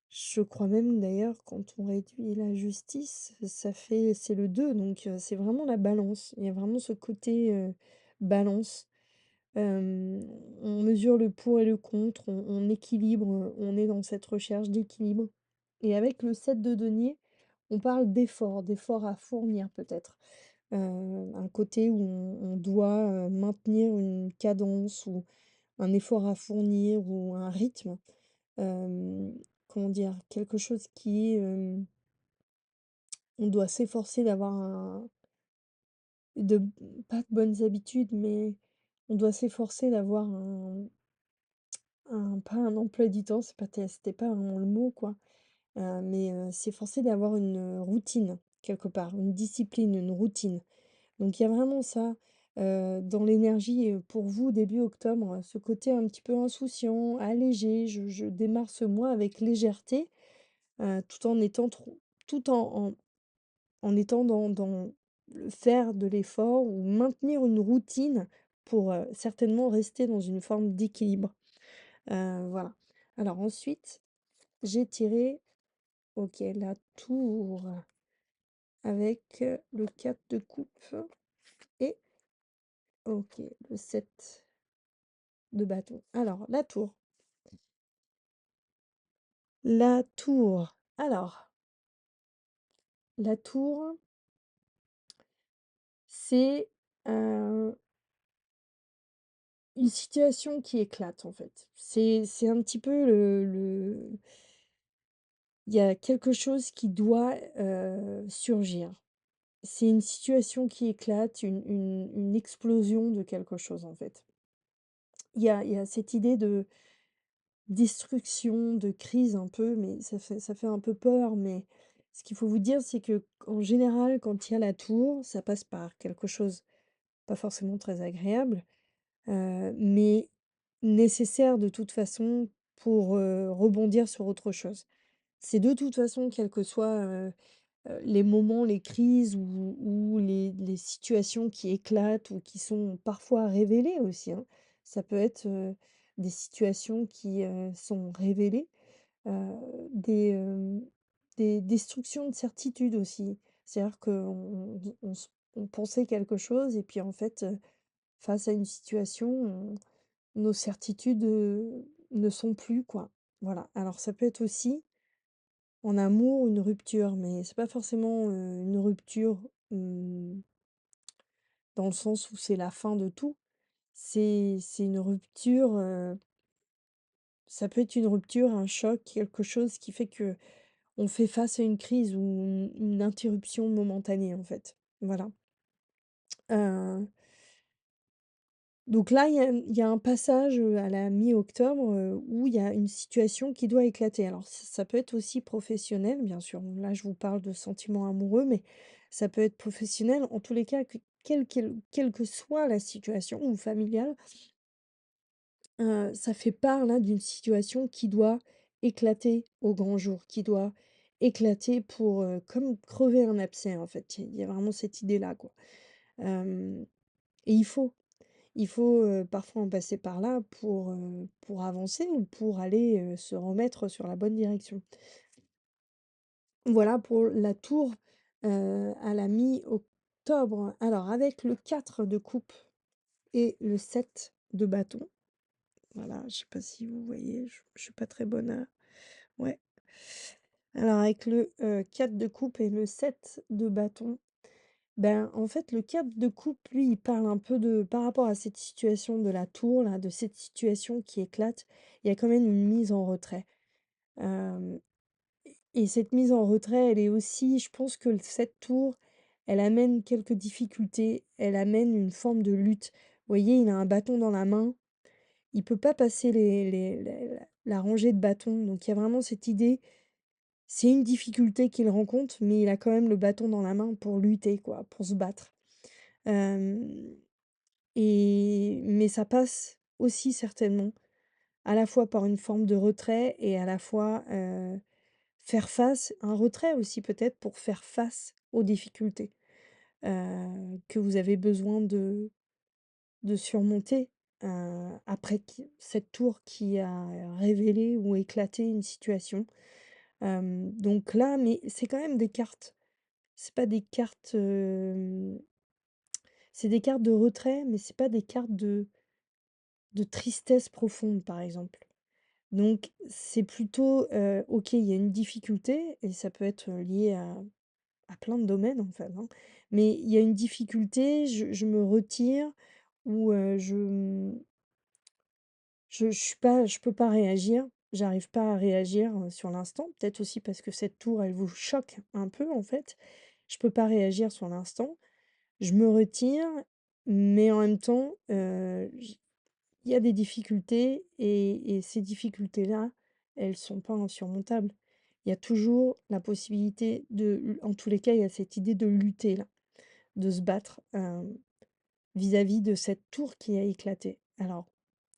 je crois même d'ailleurs quand on réduit la justice, ça fait c'est le 2 donc c'est vraiment la balance. Il y a vraiment ce côté, balance. Hem, on mesure le pour et le contre, on équilibre, on est dans cette recherche d'équilibre et avec le 7 de denier, on parle d'effort, d'effort à fournir peut-être. Un côté où on doit, maintenir une cadence ou un effort à fournir ou un rythme. Comment dire? Quelque chose qui est, on doit s'efforcer d'avoir de pas de bonnes habitudes, mais on doit s'efforcer d'avoir pas un emploi du temps, c'était pas vraiment le mot quoi, mais s'efforcer d'avoir une, routine quelque part, une discipline, une routine. Donc il y a vraiment ça, dans l'énergie, pour vous début octobre, ce côté un petit peu insouciant, allégé. Je démarre ce mois avec légèreté, tout en étant trop tout en étant dans le faire de l'effort ou maintenir une routine pour, certainement rester dans une forme d'équilibre. Voilà. Alors ensuite, j'ai tiré, OK, la tour avec, le 4 de coupe et OK, le 7. de bâton. Alors, la tour. La tour. Alors, la tour, c'est, une situation qui éclate, en fait. C'est un petit peu le il y a quelque chose qui doit, surgir. C'est une situation qui éclate, une explosion de quelque chose, en fait. Il y a cette idée de destruction, de crise un peu, mais ça fait un peu peur, mais ce qu'il faut vous dire, c'est que en général, quand il y a la tour, ça passe par quelque chose pas forcément très agréable, mais nécessaire de toute façon pour, rebondir sur autre chose. C'est de toute façon, quels que soient, les moments, les crises ou les situations qui éclatent ou qui sont parfois révélées aussi, hein. Ça peut être, des situations qui, sont révélées, heu, des, des destructions de certitudes aussi. C'est-à-dire qu'on pensait quelque chose et puis en fait, face à une situation, nos certitudes, ne sont plus, quoi. Voilà. Alors ça peut être aussi en amour, une rupture, mais c'est pas forcément, une rupture, dans le sens où c'est la fin de tout. C'est une rupture, ça peut être une rupture, un choc, quelque chose qui fait que on fait face à une crise ou une interruption momentanée, en fait. Voilà. Heu Donc là, il y a un passage, à la mi-octobre, où il y a une situation qui doit éclater. Alors ça peut être aussi professionnel, bien sûr. Là, je vous parle de sentiments amoureux, mais ça peut être professionnel. En tous les cas, quelle que soit la situation ou familiale, ça fait part là d'une situation qui doit éclater au grand jour, qui doit éclater pour, comme crever un abcès, en fait. Il y a vraiment cette idée-là, quoi. Hem et il faut, parfois en passer par là pour avancer ou pour aller, se remettre sur la bonne direction. Voilà pour la tour, à la mi-octobre. Alors avec le 4 de coupe et le 7 de bâton, voilà, je sais pas si vous voyez, je suis pas très bonne à ouais. Alors avec le, 4 de coupe et le 7 de bâton, ben, en fait, le 4 de coupe, lui, il parle un peu de par rapport à cette situation de la tour là, de cette situation qui éclate, il y a quand même une mise en retrait. Hem et cette mise en retrait, elle est aussi je pense que cette tour, elle amène quelques difficultés, elle amène une forme de lutte. Vous voyez, il a un bâton dans la main, il peut pas passer les la rangée de bâtons, donc il y a vraiment cette idée, c'est une difficulté qu'il rencontre, mais il a quand même le bâton dans la main pour lutter quoi, pour se battre. Hem mais ça passe aussi certainement, à la fois par une forme de retrait et à la fois, faire face un retrait aussi peut-être pour faire face aux difficultés, que vous avez besoin de surmonter, après cette tour qui a révélé ou éclaté une situation. Donc là mais c'est quand même des cartes, c'est pas des cartes, c'est des cartes de retrait, mais c'est pas des cartes de tristesse profonde, par exemple. Donc c'est plutôt, OK, il y a une difficulté et ça peut être, lié à plein de domaines, en fait, hein. Mais il y a une difficulté, je me retire ou, je peux pas réagir, j'arrive pas à réagir, sur l'instant. Peut-être aussi parce que cette tour, elle vous choque un peu, en fait. Je peux pas réagir sur l'instant. Je me retire, mais en même temps, il y a des difficultés et ces difficultés-là, elles sont pas insurmontables. Il y a toujours la possibilité en tous les cas, il y a cette idée de lutter là, de se battre, vis-à-vis de cette tour qui a éclaté. Alors,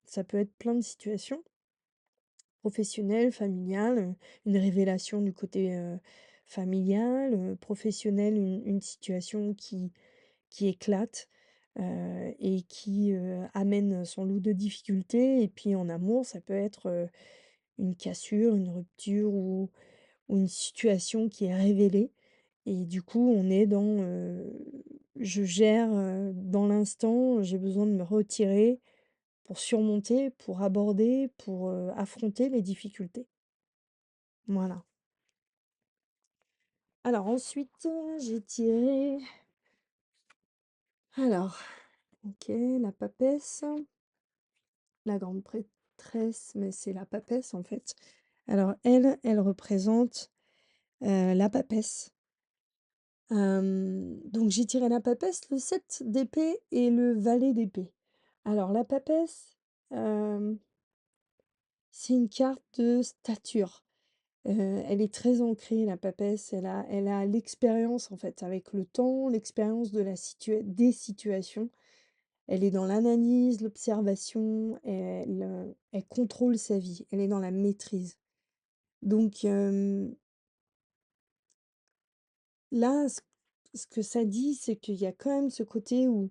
ça peut être plein de situations, professionnelles, familiales, une révélation du côté, familial, professionnel, une situation qui éclate, et qui, amène son lot de difficultés et puis en amour, ça peut être, une cassure, une rupture ou une situation qui est révélée et du coup, on est dans, je gère, dans l'instant, j'ai besoin de me retirer pour surmonter, pour aborder, pour, affronter les difficultés. Voilà. Alors ensuite, j'ai tiré alors, OK, la papesse, la grande prêtresse, mais c'est la papesse en fait. Alors elle, elle représente, la papesse. Donc j'ai tiré la papesse, le 7 d'épée et le valet d'épée. Alors la papesse, hem, c'est une carte de stature. Elle est très ancrée, la papesse, elle a l'expérience en fait, avec le temps, l'expérience de la des situations. Elle est dans l'analyse, l'observation, elle contrôle sa vie, elle est dans la maîtrise. Donc là, ce que ça dit, c'est qu'il y a quand même ce côté où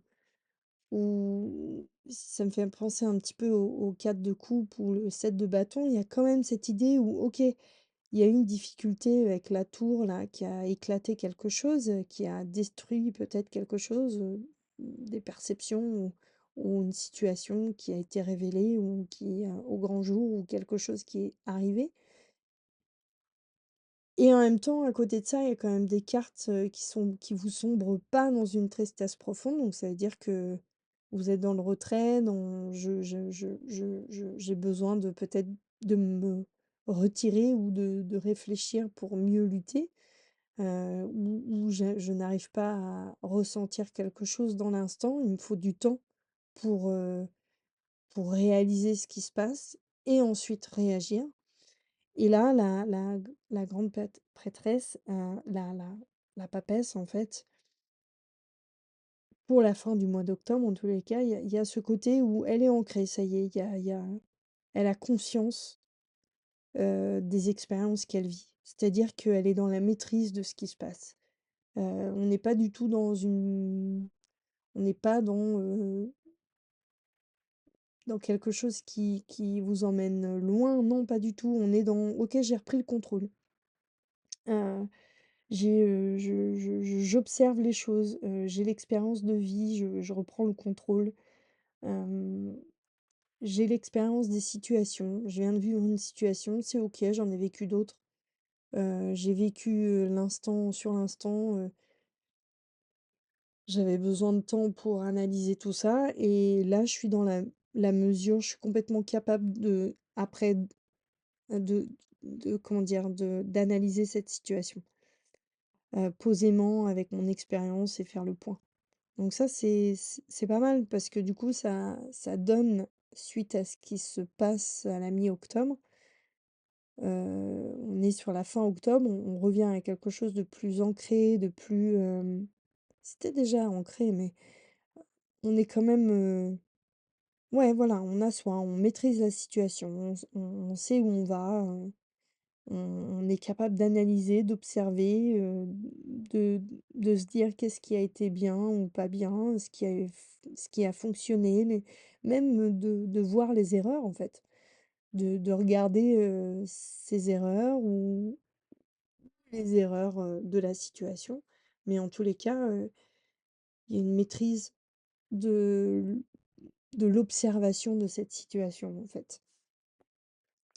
ça me fait penser un petit peu au 4 de coupe ou le 7 de bâton. Il y a quand même cette idée où, OK, il y a une difficulté avec la tour là, qui a éclaté quelque chose, qui a détruit peut-être quelque chose, des perceptions ou une situation qui a été révélée ou qui, au grand jour ou quelque chose qui est arrivé. Et en même temps, à côté de ça, il y a quand même des cartes, qui vous sombrent pas dans une tristesse profonde, donc ça veut dire que vous êtes dans le retrait, dans j'ai besoin de peut-être de me retirer ou de réfléchir pour mieux lutter, ou je n'arrive pas à ressentir quelque chose dans l'instant. Il me faut du temps pour, pour réaliser ce qui se passe et ensuite réagir. Et là, la grande prêtresse, la papesse, en fait, pour la fin du mois d'octobre, en tous les cas, il y a ce côté où elle est ancrée, ça y est, elle a conscience, des expériences qu'elle vit. C'est-à-dire qu'elle est dans la maîtrise de ce qui se passe. On n'est pas du tout on n'est pas dans quelque chose qui vous emmène loin, non, pas du tout. On est dans: «OK, j'ai repris le contrôle». Heu j'observe les choses, j'ai l'expérience de vie, je reprends le contrôle, hem, j'ai l'expérience des situations. Je viens de vivre une situation, c'est OK, j'en ai vécu d'autres. J'ai vécu, l'instant sur l'instant, j'avais besoin de temps pour analyser tout ça et là, je suis dans la mesure, je suis complètement capable de après, de comment dire? D'analyser cette situation, posément avec mon expérience et faire le point. Donc ça, c'est pas mal parce que du coup, ça donne, suite à ce qui se passe à la mi-octobre, on est sur la fin octobre, on revient à quelque chose de plus ancré, de plus, c'était déjà ancré, mais on est quand même, ouais, voilà, on a soi, on maîtrise la situation, on sait où on va, on est capable d'analyser, d'observer, de de se dire qu'est-ce qui a été bien ou pas bien, ce qui a fonctionné, les même de voir les erreurs, en fait. De regarder, ses erreurs ou les erreurs, de la situation. Mais en tous les cas, il y a une maîtrise de de l'observation de cette situation, en fait.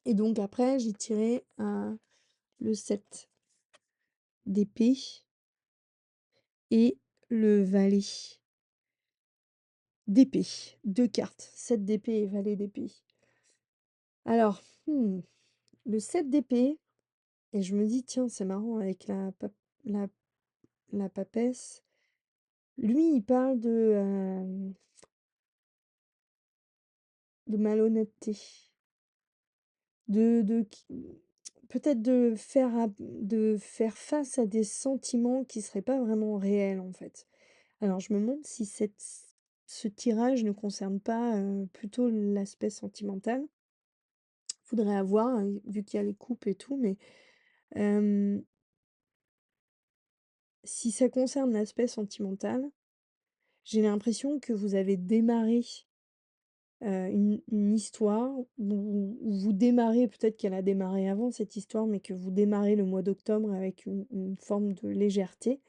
Et donc après, j'ai tiré, le 7 d'épée et le valet d'épée. 2 cartes, 7 d'épée et valet d'épée. Alors, le 7 d'épée et je me dis: «Tiens, c'est marrant avec la la papesse». Lui, il parle de malhonnêteté, de qui peut-être de faire face à des sentiments qui seraient pas vraiment réels, en fait. Alors je me demande si ce tirage ne concerne pas, plutôt l'aspect sentimental. Faudrait avoir, vu qu'il y a les coupes et tout, mais hem, si ça concerne l'aspect sentimental, j'ai l'impression que vous avez démarré, une histoire où vous démarrez, peut-être qu'elle a démarré avant cette histoire, mais que vous démarrez le mois d'octobre avec une forme de légèreté,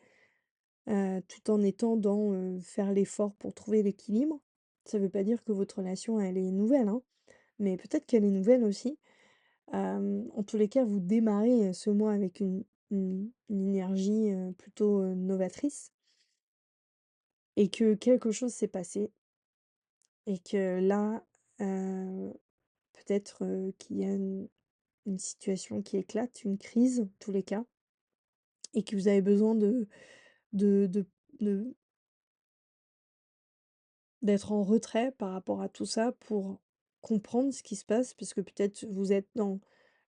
tout en étant dans, faire l'effort pour trouver l'équilibre. Ça veut pas dire que votre relation, elle est nouvelle, hein, mais peut-être qu'elle est nouvelle aussi. En tous les cas, vous démarrez, ce mois avec une énergie, plutôt, novatrice et que quelque chose s'est passé et que là, heu, peut-être, qu'il y a une situation qui éclate, une crise, en tous les cas et que vous avez besoin de de de d'être en retrait par rapport à tout ça pour comprendre ce qui se passe, parce que peut-être vous êtes dans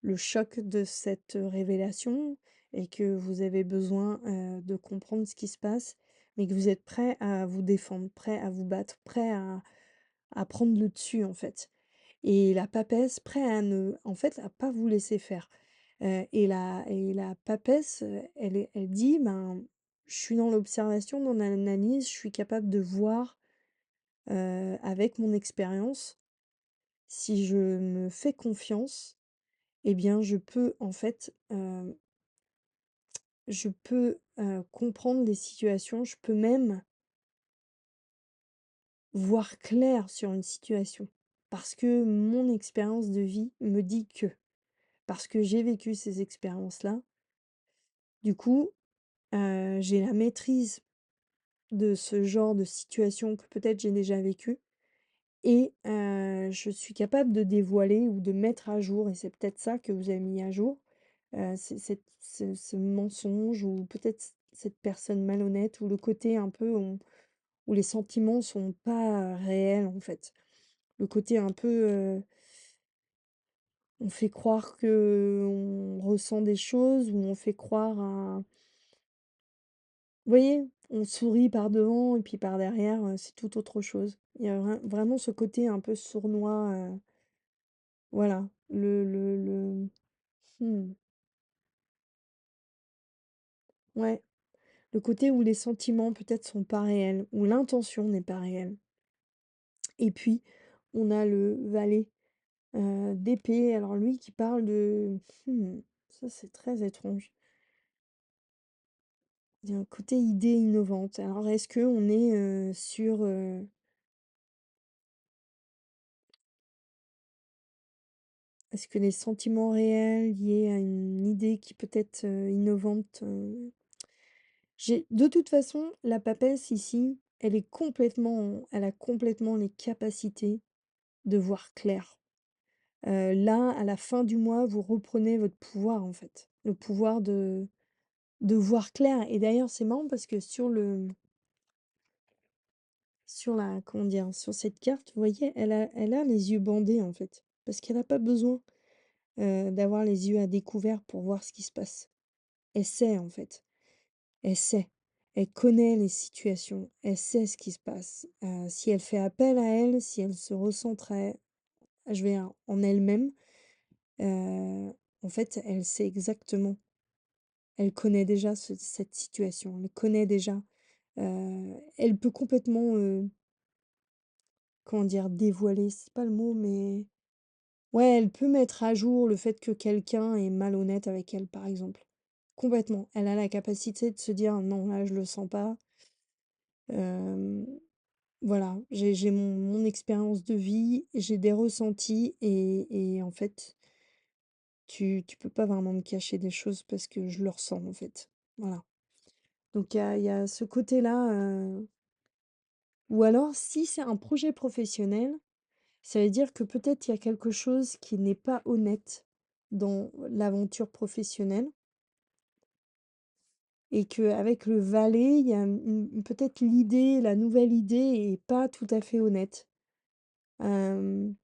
le choc de cette révélation et que vous avez besoin, de comprendre ce qui se passe, mais que vous êtes prêt à vous défendre, prêt à vous battre, prêt à prendre le dessus, en fait. Et la papesse, prêt à ne en fait, à pas vous laisser faire. Et la papesse, elle dit: «Ben, je suis dans l'observation, dans l'analyse, je suis capable de voir, avec mon expérience, si je me fais confiance, eh bien, je peux en fait, je peux, comprendre les situations, je peux même voir clair sur une situation. Parce que mon expérience de vie me dit que. Parce que j'ai vécu ces expériences-là, du coup, j'ai la maîtrise de ce genre de situation que peut-être j'ai déjà vécu et je suis capable de dévoiler ou de mettre à jour et c'est peut-être ça que vous avez mis à jour, c'est ce mensonge ou peut-être cette personne malhonnête ou le côté un peu où les sentiments sont pas réels, en fait. Le côté un peu, on fait croire que on ressent des choses ou on fait croire à vous voyez? On sourit par devant et puis par derrière, c'est tout autre chose. Il y a vraiment ce côté un peu sournois, voilà. Mmh, ouais, le côté où les sentiments peut-être sont pas réels, où l'intention n'est pas réelle. Et puis, on a le valet, d'épée. Alors lui qui parle de ça c'est très étrange. Il y a un côté idée innovante. Alors est-ce qu'on est, sur, est-ce que les sentiments réels liés à une idée qui peut être, innovante, j'ai de toute façon, la papesse ici, elle a complètement les capacités de voir clair. Là, à la fin du mois, vous reprenez votre pouvoir, en fait. Le pouvoir de voir clair et d'ailleurs, c'est marrant parce que sur la comment dire? Sur cette carte, vous voyez, elle a les yeux bandés, en fait. Parce qu'elle a pas besoin, d'avoir les yeux à découvert pour voir ce qui se passe. Elle sait, en fait. Elle sait. Elle connaît les situations. Elle sait ce qui se passe. Si elle fait appel à elle, si elle se recentrait, je vais dire, en elle-même, en fait, elle sait exactement. Elle connaît déjà cette situation. Elle connaît déjà. Elle peut complètement, comment dire? Dévoiler, c'est pas le mot, mais ouais, elle peut mettre à jour le fait que quelqu'un est malhonnête avec elle, par exemple. Complètement. Elle a la capacité de se dire: «Non, là, je le sens pas». Hem, voilà, j'ai mon expérience de vie, j'ai des ressentis et en fait, tu peux pas vraiment me cacher des choses parce que je le ressens, en fait. Voilà. Donc il y a ce côté-là, ou alors si c'est un projet professionnel, ça veut dire que peut-être il y a quelque chose qui n'est pas honnête dans l'aventure professionnelle et qu'avec le valet, il y a peut-être l'idée, la nouvelle idée est pas tout à fait honnête. Hem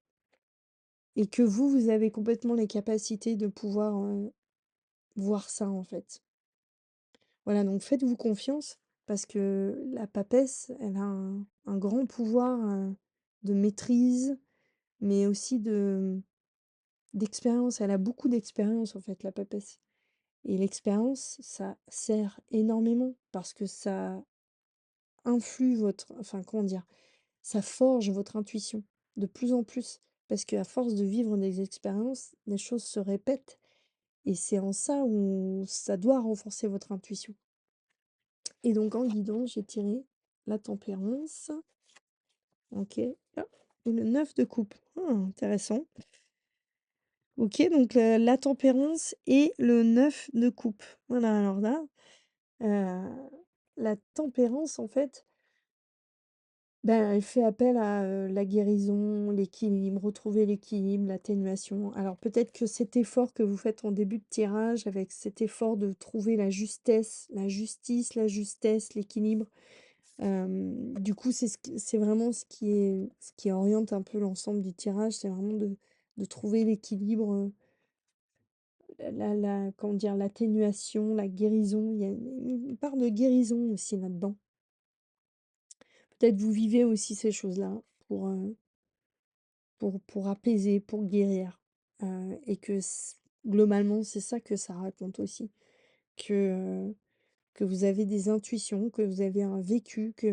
Et que vous, vous avez complètement les capacités de pouvoir, voir ça, en fait. Voilà, donc faites-vous confiance parce que la papesse, elle a un grand pouvoir, de maîtrise, mais aussi d'expérience. Elle a beaucoup d'expérience, en fait, la papesse et l'expérience, ça sert énormément parce que ça influe votre enfin, comment dire? Ça forge votre intuition de plus en plus parce qu'à force de vivre des expériences, les choses se répètent. Et c'est en ça où ça doit renforcer votre intuition. Et donc en guidance, j'ai tiré la tempérance OK. Ah, et le 9 de coupe. Ah, intéressant. OK, donc la tempérance et le 9 de coupe. Voilà, alors là, heu, la tempérance, en fait, ben, elle fait appel à, la guérison, l'équilibre, retrouver l'équilibre, l'atténuation. Alors peut-être que cet effort que vous faites en début de tirage, avec cet effort de trouver la justesse, la justice, la justesse, l'équilibre, du coup, c'est vraiment ce qui oriente un peu l'ensemble du tirage, c'est vraiment de trouver l'équilibre, comment dire? L'atténuation, la guérison. Il y a une part de guérison aussi là-dedans. Peut-être vous vivez aussi ces choses-là pour, pour apaiser, pour guérir, et que globalement, c'est ça que ça raconte aussi. Que vous avez des intuitions, que vous avez un vécu, que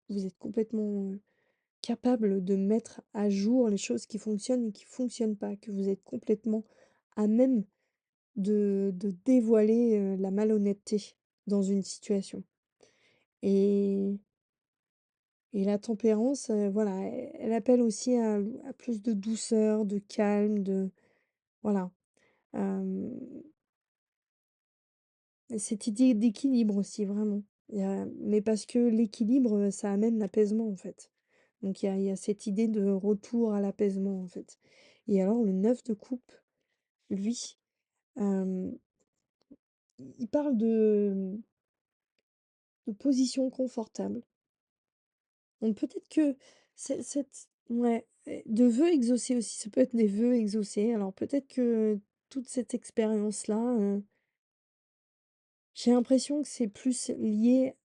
vous êtes complètement capable de mettre à jour les choses qui fonctionnent et qui fonctionnent pas, que vous êtes complètement à même de dévoiler la malhonnêteté dans une situation. Et, et la tempérance, voilà, elle appelle aussi à plus de douceur, de calme, voilà. Euh, et cette idée d'équilibre aussi, vraiment. Mais parce que l'équilibre, ça amène l'apaisement, en fait. Donc il y a cette idée de retour à l'apaisement, en fait. Et alors le 9 de coupe, lui, hem, il parle de position confortable. Donc peut-être que cette ouais, de vœux exaucés aussi, ça peut être des vœux exaucés. Alors peut-être que toute cette expérience-là, j'ai l'impression que c'est plus lié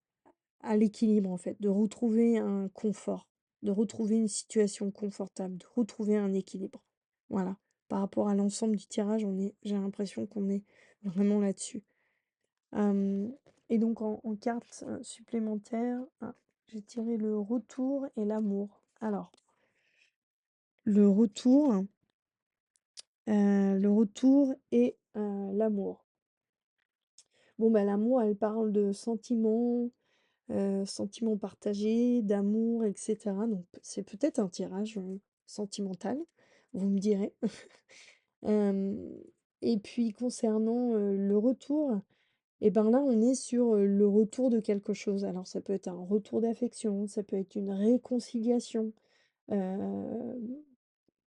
à l'équilibre, en fait, de retrouver un confort, de retrouver une situation confortable, de retrouver un équilibre. Voilà. Par rapport à l'ensemble du tirage, j'ai l'impression qu'on est vraiment là-dessus. Hem et donc en carte, supplémentaire, j'ai tiré le retour et l'amour. Alors, le retour, et l'amour. Bon, bah, l'amour, elle parle de sentiments, sentiments partagés, d'amour et cetera, donc c'est peut-être un tirage, sentimental, vous me direz. Hem et puis concernant, le retour, et ben, là, on est sur, le retour de quelque chose. Alors ça peut être un retour d'affection, ça peut être une réconciliation, heu,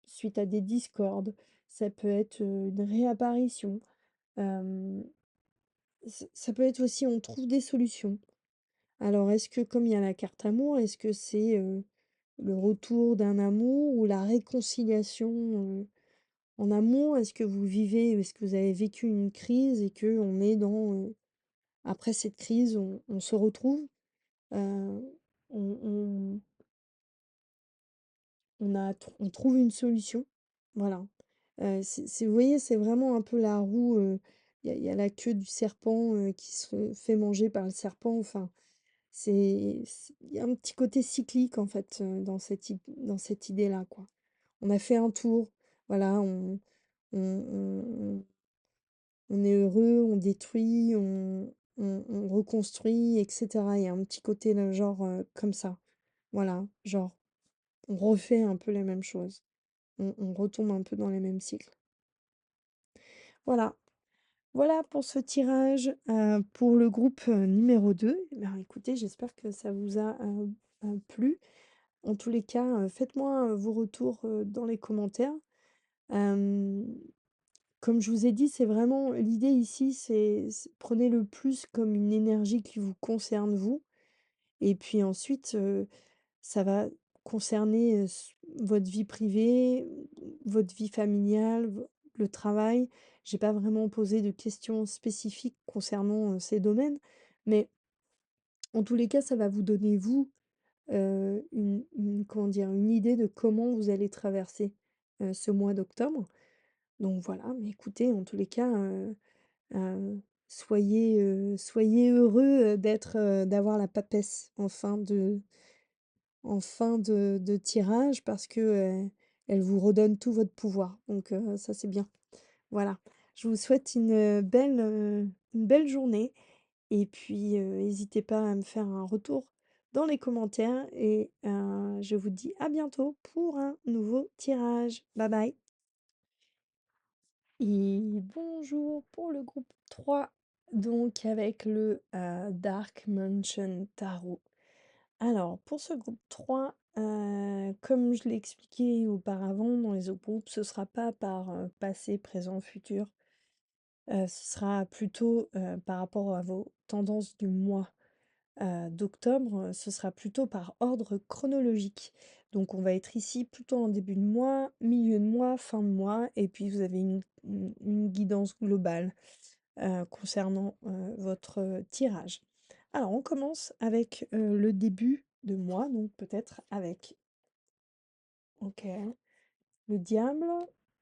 suite à des discordes, ça peut être, une réapparition, hem, ça peut être aussi on trouve des solutions. Alors est-ce que comme il y a la carte amour, est-ce que c'est, le retour d'un amour ou la réconciliation, en amour? Est-ce que vous avez vécu une crise et qu'on est dans, après cette crise, on se retrouve, heu, on on trouve une solution, voilà. Vous voyez, c'est vraiment un peu la roue, il y a la queue du serpent, qui se fait manger par le serpent, enfin, il y a un petit côté cyclique, en fait, dans cette idée-là, quoi. On a fait un tour, voilà, on on est heureux, on détruit, on reconstruit et cetera. Il y a un petit côté là, genre, comme ça. Voilà, genre, on refait un peu les mêmes choses. On retombe un peu dans les mêmes cycles. Voilà. Voilà pour ce tirage, pour le groupe, numéro 2. Eh ben, écoutez, j'espère que ça vous a, plu. En tous les cas, faites-moi, vos retours, dans les commentaires. Hem Comme je vous ai dit, c'est vraiment l'idée ici, prenez le plus comme une énergie qui vous concerne vous et puis ensuite, ça va concerner, votre vie privée, votre vie familiale, le travail. J'ai pas vraiment posé de questions spécifiques concernant, ces domaines, mais en tous les cas, ça va vous donner vous, une comment dire? Une idée de comment vous allez traverser, ce mois d'octobre. Donc voilà, mais écoutez, en tous les cas, soyez heureux, d'avoir la papesse en fin de tirage parce que, elle vous redonne tout votre pouvoir. Donc ça, c'est bien. Voilà. Je vous souhaite une belle journée et puis, hésitez pas à me faire un retour dans les commentaires et je vous dis à bientôt pour un nouveau tirage. Bye bye. Et bonjour pour le groupe 3, donc avec le Dark Mansion Tarot. Alors, pour ce groupe 3, comme je l'ai expliqué auparavant dans les autres groupes, ce sera pas par passé, présent, futur. Ce sera plutôt par rapport à vos tendances du mois d'octobre, ce sera plutôt par ordre chronologique. Donc on va être ici plutôt en début de mois, milieu de mois, fin de mois, et puis vous avez une guidance globale concernant votre tirage. Alors on commence avec le début de mois, donc peut-être avec ok, le diable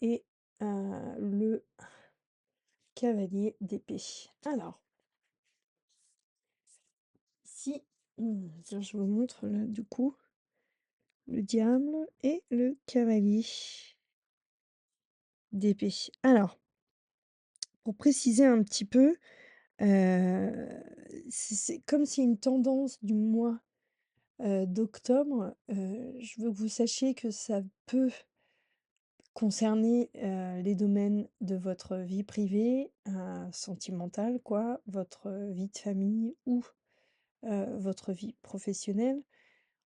et le cavalier d'épée. Alors, ici, tiens, je vous montre là du coup. Le diable et le cavalier d'épée. Alors, pour préciser un petit peu, c'est comme si une tendance du mois, d'octobre, je veux que vous sachiez que ça peut concerner, les domaines de votre vie privée, sentimentale quoi, votre vie de famille ou, votre vie professionnelle.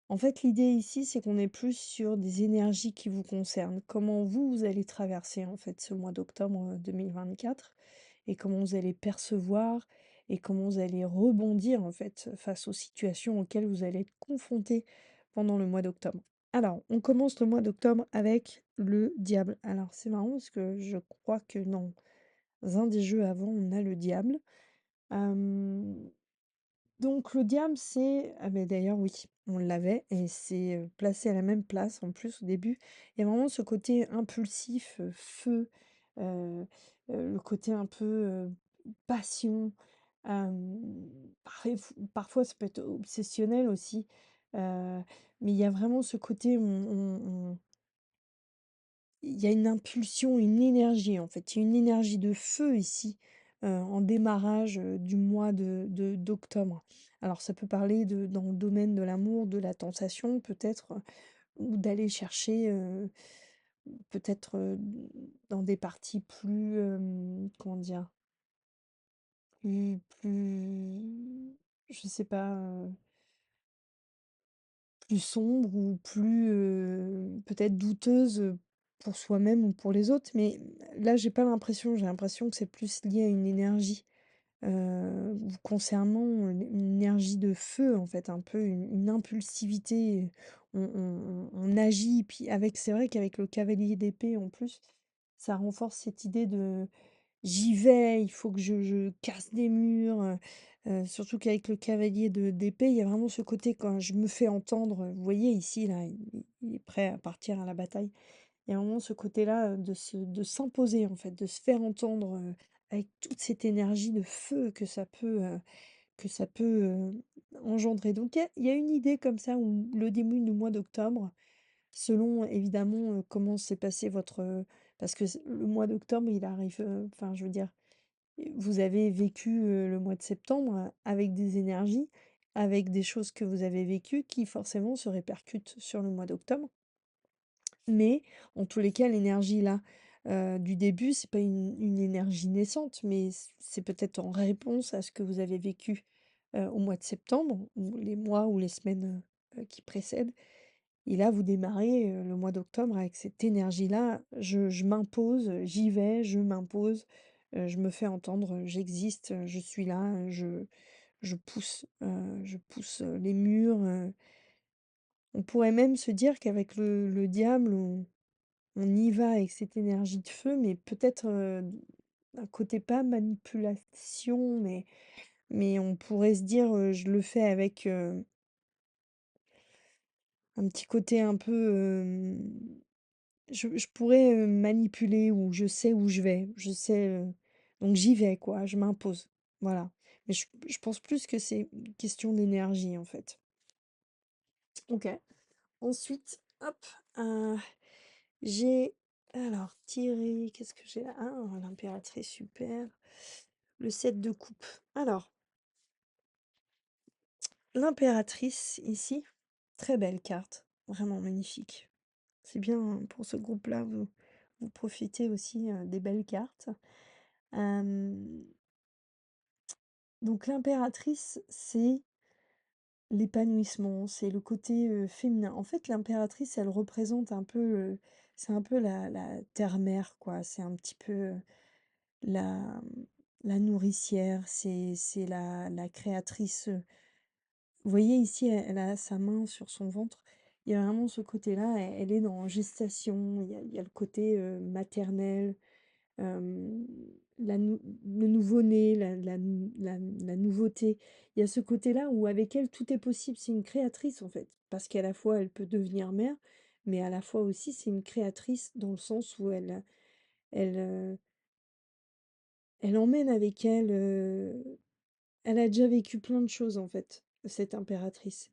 En fait, l'idée ici, c'est qu'on est plus sur des énergies qui vous concernent. Comment vous, vous allez traverser en fait ce mois d'octobre 2024 et comment vous allez percevoir et comment vous allez rebondir en fait face aux situations auxquelles vous allez être confrontés pendant le mois d'octobre. Alors, on commence le mois d'octobre avec le diable. Alors, c'est marrant parce que je crois que dans un des jeux avant, on a le diable. Euh, donc le diable, c'est ah beh, d'ailleurs oui, on l'avait et c'est, placé à la même place en plus au début. Il y a vraiment ce côté impulsif, feu, heu le côté un peu, passion, parfois ça peut être obsessionnel aussi, mais il y a vraiment ce côté où il y a une impulsion, une énergie en fait. Il y a une énergie de feu ici, en démarrage, du mois de d'octobre. Alors ça peut parler de dans le domaine de l'amour, de la tentation peut-être, ou d'aller chercher, peut-être, dans des parties plus, comment dire? Plus je sais pas, plus sombre ou plus, peut-être douteuse, pour soi-même ou pour les autres, mais là, j'ai pas l'impression, j'ai l'impression que c'est plus lié à une énergie, vous concernant, une énergie de feu, en fait, un peu une impulsivité, on agit, puis avec c'est vrai qu'avec le cavalier d'épée, en plus, ça renforce cette idée de j'y vais, il faut que je casse des murs, surtout qu'avec le cavalier de d'épée, il y a vraiment ce côté quand je me fais entendre, vous voyez ici là, il est prêt à partir à la bataille. Il y a vraiment ce côté-là, de s'imposer en fait, de se faire entendre, avec toute cette énergie de feu que ça peut, engendrer. Donc il y a une idée comme ça où le début du mois d'octobre, selon évidemment, comment s'est passé votre, parce que le mois d'octobre il arrive, enfin je veux dire, vous avez vécu, le mois de septembre, avec des énergies, avec des choses que vous avez vécues qui forcément se répercutent sur le mois d'octobre. Mais en tous les cas, l'énergie là, du début, c'est pas une énergie naissante, mais c'est peut-être en réponse à ce que vous avez vécu, au mois de septembre ou les mois ou les semaines, qui précèdent. Et là, vous démarrez, le mois d'octobre avec cette énergie-là. Je m'impose, j'y vais, je m'impose, je me fais entendre, j'existe, je suis là, je pousse, les murs, On pourrait même se dire qu'avec le diable, on y va avec cette énergie de feu, mais peut-être, un côté pas manipulation, mais on pourrait se dire, je le fais avec, un petit côté un peu, je pourrais, manipuler ou je sais où je vais, je sais, donc j'y vais quoi, je m'impose, voilà. Mais je pense plus que c'est une question d'énergie, en fait. OK. Ensuite, hop, j'ai alors tiré qu'est-ce que j'ai là? Ah, l'impératrice, super. Le 7 de coupe. Alors, l'impératrice ici, très belle carte. vraiment magnifique. C'est bien, hein, pour ce groupe-là, vous profitez aussi, des belles cartes. Hem, donc l'impératrice, c'est l'épanouissement, c'est le côté, féminin. En fait, l'impératrice, elle représente un peu, c'est un peu la terre-mère, quoi. C'est un petit peu, la, la nourricière, c'est la créatrice, vous voyez ici, elle a sa main sur son ventre. Il y a vraiment ce côté-là, elle est dans gestation, il y a le côté, maternel, hem, le nouveau-né, la nouveauté. Il y a ce côté-là où avec elle, tout est possible. C'est une créatrice, en fait, parce qu'à la fois, elle peut devenir mère, mais à la fois aussi, c'est une créatrice dans le sens où elle, elle emmène avec elle, elle a déjà vécu plein de choses, en fait, cette impératrice.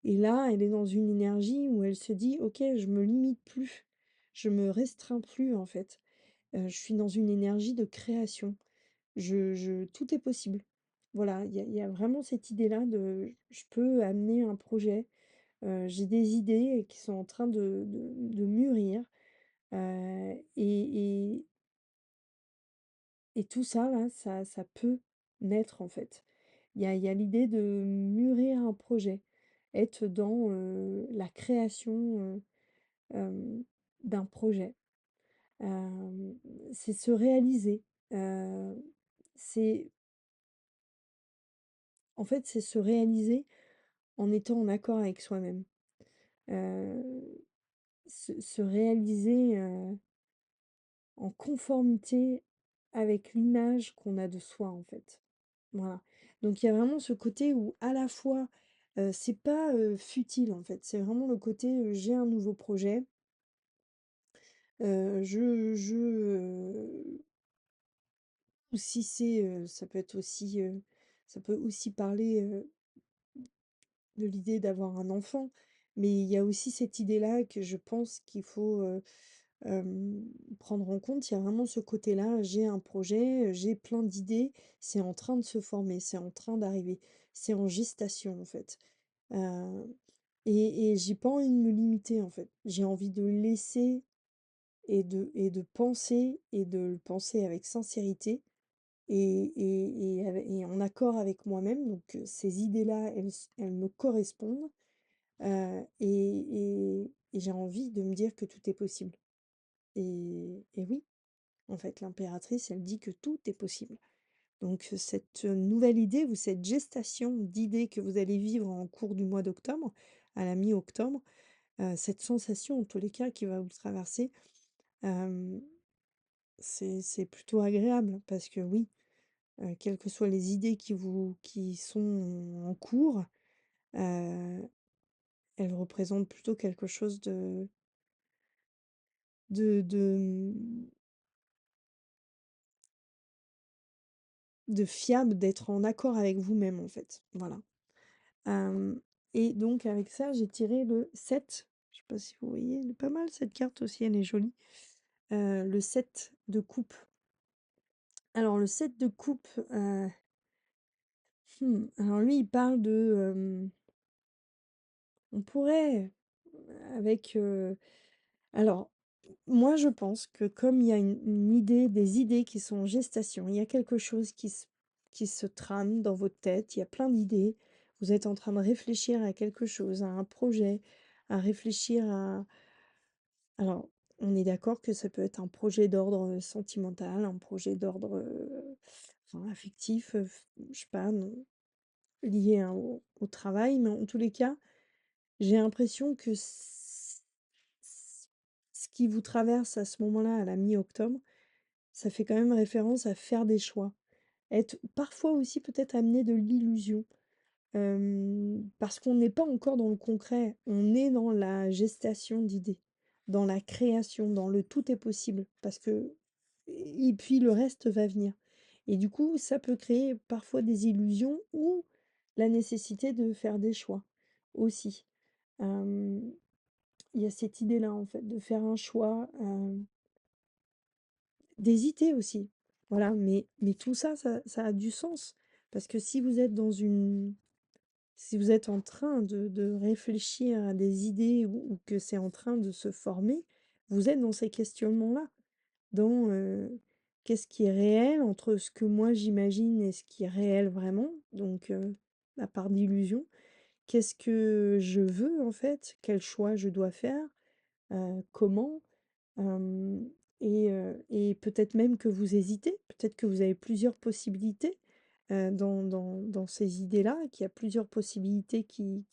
Et là, elle est dans une énergie où elle se dit: «OK, je me limite plus, je me restreins plus, en fait. Je suis dans une énergie de création. Tout est possible». Voilà, il y a vraiment cette idée-là de je peux amener un projet, j'ai des idées qui sont en train de mûrir, et tout ça là, ça peut naître en fait. Il y a l'idée de mûrir un projet, être dans, la création, hem, d'un projet. Hem, c'est se réaliser, heu, c'est en fait, c'est se réaliser en étant en accord avec soi-même. Heu, se réaliser, en conformité avec l'image qu'on a de soi, en fait. Voilà. Donc il y a vraiment ce côté où à la fois, c'est pas, futile, en fait. C'est vraiment le côté, j'ai un nouveau projet, ou si c'est, ça peut être aussi, ça peut aussi parler, de l'idée d'avoir un enfant. Mais il y a aussi cette idée-là que je pense qu'il faut, prendre en compte. Il y a vraiment ce côté-là, j'ai un projet, j'ai plein d'idées, c'est en train de se former, c'est en train d'arriver, c'est en gestation en fait. Heu et j'ai pas envie de me limiter en fait. J'ai envie de laisser et de penser et de le penser avec sincérité et en accord avec moi-même. Donc ces idées-là, elles me correspondent, et j'ai envie de me dire que tout est possible et oui. En fait, l'impératrice, elle dit que tout est possible. Donc, cette nouvelle idée ou cette gestation d'idées que vous allez vivre en cours du mois d'octobre, à la mi-octobre, cette sensation, en tous les cas, qui va vous traverser, hem, c'est plutôt agréable parce que oui, quelles que soient les idées qui sont en cours, heu, elles représentent plutôt quelque chose de de fiable, d'être en accord avec vous-même, en fait. Voilà. Hem et donc avec ça, j'ai tiré le 7. Je sais pas si vous voyez, elle est pas mal cette carte aussi, elle est jolie. Le 7 de coupe. Alors le 7 de coupe, alors lui, il parle de, on pourrait, avec, alors moi, je pense que comme il y a une idée des idées qui sont en gestation, il y a quelque chose qui se trame dans votre tête, il y a plein d'idées. Vous êtes en train de réfléchir à quelque chose, à un projet, à réfléchir à, alors, on est d'accord que ça peut être un projet d'ordre, sentimental, un projet d'ordre, enfin affectif, je sais pas, non, lié, hein, au travail, mais en tous les cas, j'ai l'impression que ce qui vous traverse à ce moment-là, à la mi-octobre, ça fait quand même référence à faire des choix. Être parfois aussi peut-être amené de l'illusion. Parce qu'on n'est pas encore dans le concret, on est dans la gestation d'idées, dans la création, dans le tout est possible, parce que et puis le reste va venir. Et du coup, ça peut créer parfois des illusions ou la nécessité de faire des choix aussi. Hem, il y a cette idée-là en fait, de faire un choix, d'hésiter aussi. Voilà, mais tout ça, ça a du sens parce que si vous êtes dans une si vous êtes en train de réfléchir à des idées ou que c'est en train de se former, vous êtes dans ces questionnements-là, dans, qu'est-ce qui est réel entre ce que moi j'imagine et ce qui est réel vraiment, donc la part d'illusion. Qu'est-ce que je veux en fait? Quel choix je dois faire? Comment? Hem et peut-être même que vous hésitez, peut-être que vous avez plusieurs possibilités, dans ces idées-là, qu'il y a plusieurs possibilités qui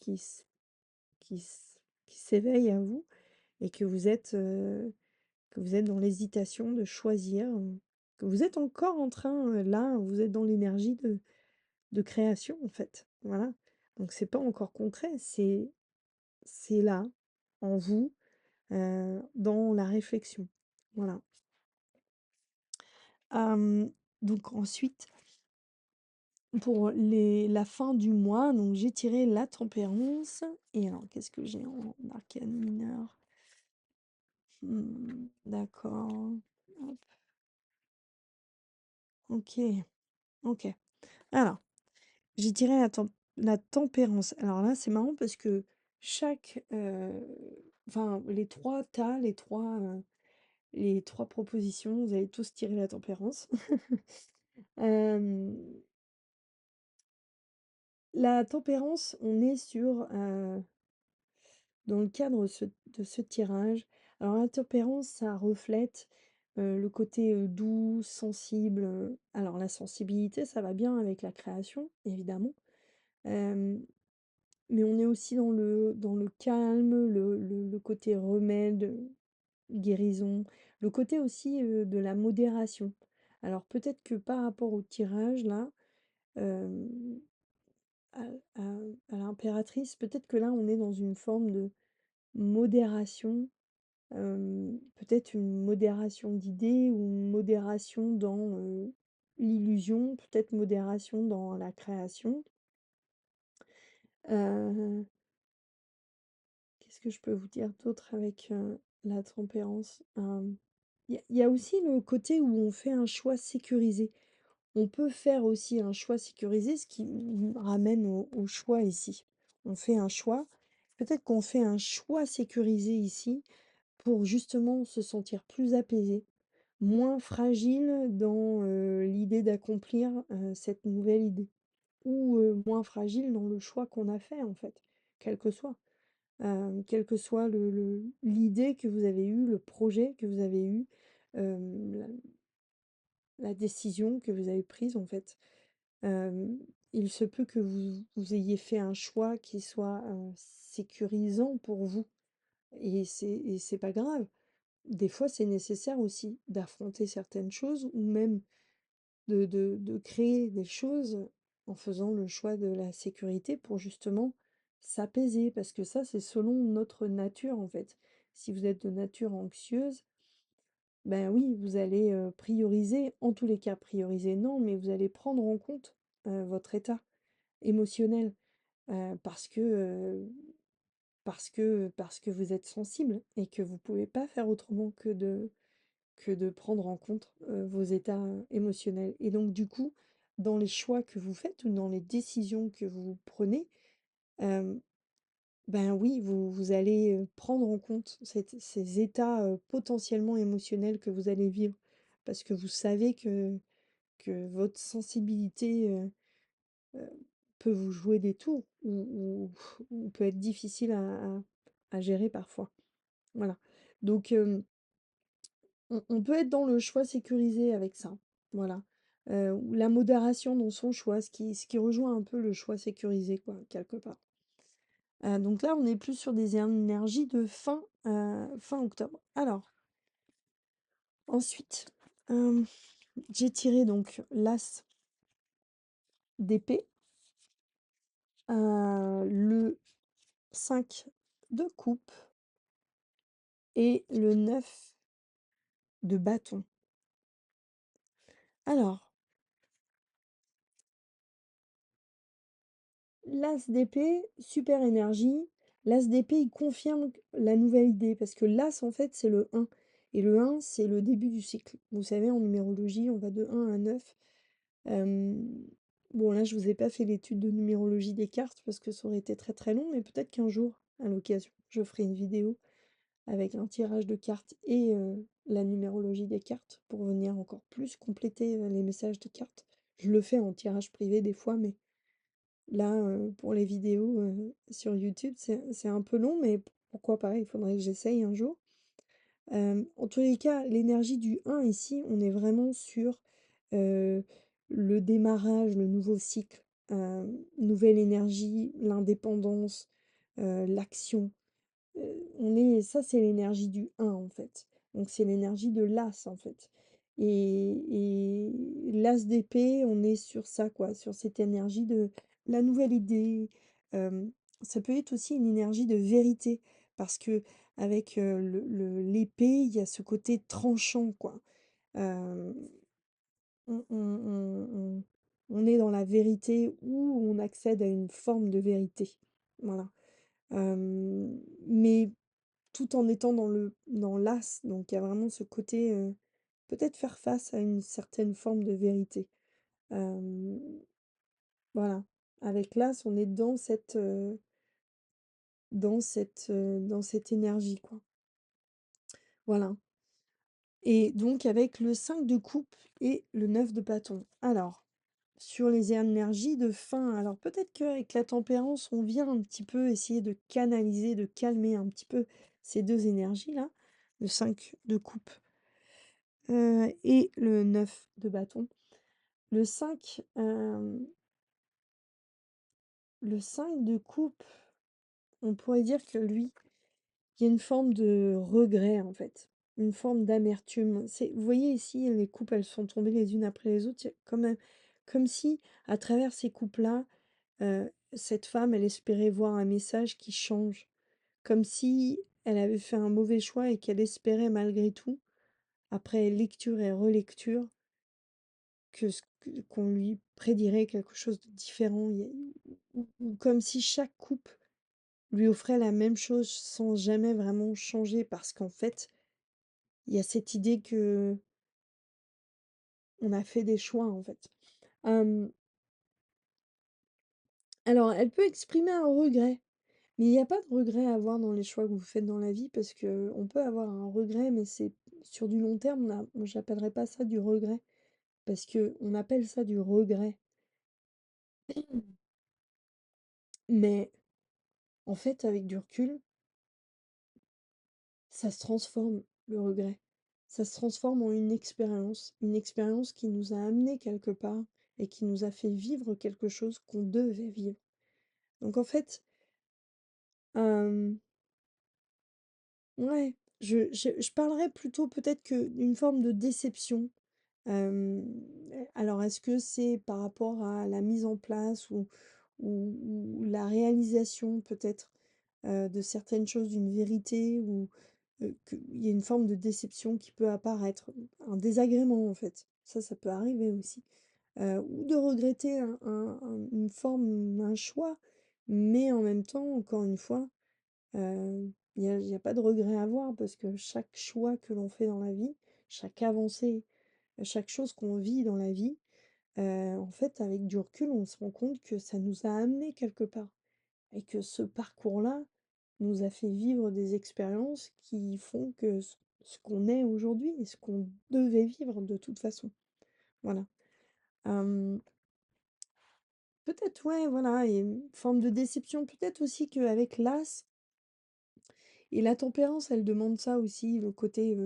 s'éveillent à vous et que vous êtes dans l'hésitation de choisir, que vous êtes encore en train, là, vous êtes dans l'énergie de création, en fait. Voilà. Donc c'est pas encore concret, c'est là, en vous, dans la réflexion. Voilà. Hem, donc ensuite, pour la fin du mois, donc j'ai tiré la tempérance et alors qu'est-ce que j'ai en arcane mineur? D'accord. Hop, OK, OK. Alors, j'ai tiré la tempérance. Alors là, c'est marrant parce que chaque, enfin les 3 propositions, vous avez tous tiré la tempérance. Hem, la tempérance, on est sur, dans le cadre de ce tirage, alors la tempérance, ça reflète, le côté, doux, sensible, alors la sensibilité, ça va bien avec la création, évidemment, hem, mais on est aussi dans le calme, le côté remède, guérison, le côté aussi, de la modération. Alors peut-être que par rapport au tirage là, hem, à à à l'impératrice, peut-être que là, on est dans une forme de modération. Peut-être une modération d'idées ou une modération dans, l'illusion, peut-être modération dans la création. Heu, qu'est-ce que je peux vous dire d'autre avec, la tempérance? Il y a aussi le côté où on fait un choix sécurisé. On peut faire aussi un choix sécurisé, ce qui me ramène au choix ici. On fait un choix, peut-être qu'on fait un choix sécurisé ici pour justement se sentir plus apaisé. Moins fragile dans, l'idée d'accomplir, cette nouvelle idée ou, moins fragile dans le choix qu'on a fait, en fait, quel que soit. Quel que soit l'idée que vous avez eue, le projet que vous avez eu, la décision que vous avez prise, en fait. Hem, il se peut que vous ayez fait un choix qui soit, sécurisant pour vous et c'est pas grave. Des fois, c'est nécessaire aussi d'affronter certaines choses ou même de créer des choses en faisant le choix de la sécurité pour justement s'apaiser. Parce que ça, c'est selon notre nature, en fait. Si vous êtes de nature anxieuse, ben oui, vous allez prioriser, en tous les cas, prioriser non, mais vous allez prendre en compte votre état émotionnel parce que, parce que vous êtes sensible et que vous pouvez pas faire autrement que de prendre en compte, vos états, émotionnels et donc du coup, dans les choix que vous faites ou dans les décisions que vous prenez, hem, ben oui, vous allez, prendre en compte ces états, potentiellement émotionnels que vous allez vivre. Parce que vous savez que votre sensibilité, heu, peut vous jouer des tours ou peut être difficile à gérer parfois. Voilà. Donc on peut être dans le choix sécurisé avec ça, voilà. Ou la modération dans son choix, ce qui rejoint un peu le choix sécurisé quoi, quelque part. Donc là, on est plus sur des énergies de fin octobre. Alors, ensuite, hem, j'ai tiré donc l'as d'épée, le 5 de coupe et le 9 de bâton. Alors, l'as d'épée, super énergie. L'as d'épée, il confirme la nouvelle idée parce que l'as, en fait, c'est le 1 et le 1, c'est le début du cycle. Vous savez, en numérologie, on va de 1 à 9. Hem, Bon, là, je vous ai pas fait l'étude de numérologie des cartes parce que ça aurait été très très long, mais peut-être qu'un jour, à l'occasion, je ferai une vidéo avec un tirage de cartes et la numérologie des cartes pour venir encore plus compléter les messages des cartes. Je le fais en tirage privé des fois, mais là, pour les vidéos sur YouTube, c'est un peu long, mais pourquoi pas, il faudrait que j'essaye un jour. En tous les cas, l'énergie du 1 ici, on est vraiment sur euh, le démarrage, le nouveau cycle, nouvelle énergie, l'indépendance, l'action. Ça, c'est l'énergie du 1 en fait. Donc c'est l'énergie de l'As en fait. Et l'As d'épée, on est sur ça, quoi, sur cette énergie de la nouvelle idée. Euh, Ça peut être aussi une énergie de vérité, parce que avec l'épée, il y a ce côté tranchant, quoi. Euh, on est dans la vérité ou on accède à une forme de vérité. Voilà. Mais tout en étant dans l'as, donc il y a vraiment ce côté, peut-être faire face à une certaine forme de vérité. Hem, voilà. Avec l'as, on est dans cette énergie, quoi. Voilà. Et donc avec le 5 de coupe et le 9 de bâton. Alors, sur les énergies de fin, alors peut-être qu'avec la tempérance, on vient un petit peu essayer de canaliser, de calmer un petit peu ces 2 énergies-là, le 5 de coupe, et le 9 de bâton. Le 5, le 5 de coupe, on pourrait dire que lui, il y a une forme de regret en fait, une forme d'amertume. Vous voyez ici, les coupes, elles sont tombées les unes après les autres. Il y a comme si, à travers ces coupes-là, cette femme, elle espérait voir un message qui change. Comme si elle avait fait un mauvais choix et qu'elle espérait malgré tout, après lecture et relecture, qu'on lui prédirait quelque chose de différent. Ou comme si chaque coupe lui offrait la même chose sans jamais vraiment changer, parce qu'en fait, il y a cette idée que on a fait des choix, en fait. Hem, alors elle peut exprimer un regret, mais il n'y a pas de regret à avoir dans les choix que vous faites dans la vie, parce que on peut avoir un regret, mais c'est sur du long terme. J'appellerais pas ça du regret, parce que on appelle ça du regret. Mais en fait, avec du recul, ça se transforme, le regret. Ça se transforme en une expérience qui nous a amenés quelque part et qui nous a fait vivre quelque chose qu'on devait vivre. Donc en fait, hem, ouais, je parlerais plutôt peut-être que d'une forme de déception. Hem, alors est-ce que c'est par rapport à la mise en place ou la réalisation peut-être, de certaines choses, d'une vérité, ou qu'il y a une forme de déception qui peut apparaître, un désagrément en fait. Ça peut arriver aussi. Ou de regretter une forme, un choix, mais en même temps, encore une fois, il y a pas de regret à avoir, parce que chaque choix que l'on fait dans la vie, chaque avancée, chaque chose qu'on vit dans la vie, en fait, avec du recul, on se rend compte que ça nous a amenés quelque part et que ce parcours-là nous a fait vivre des expériences qui font que ce qu'on est aujourd'hui et ce qu'on devait vivre de toute façon. Voilà. Hem, Peut-être, ouais, voilà, et une forme de déception. Peut-être aussi qu'avec l'As et la tempérance, elle demande ça aussi, le côté,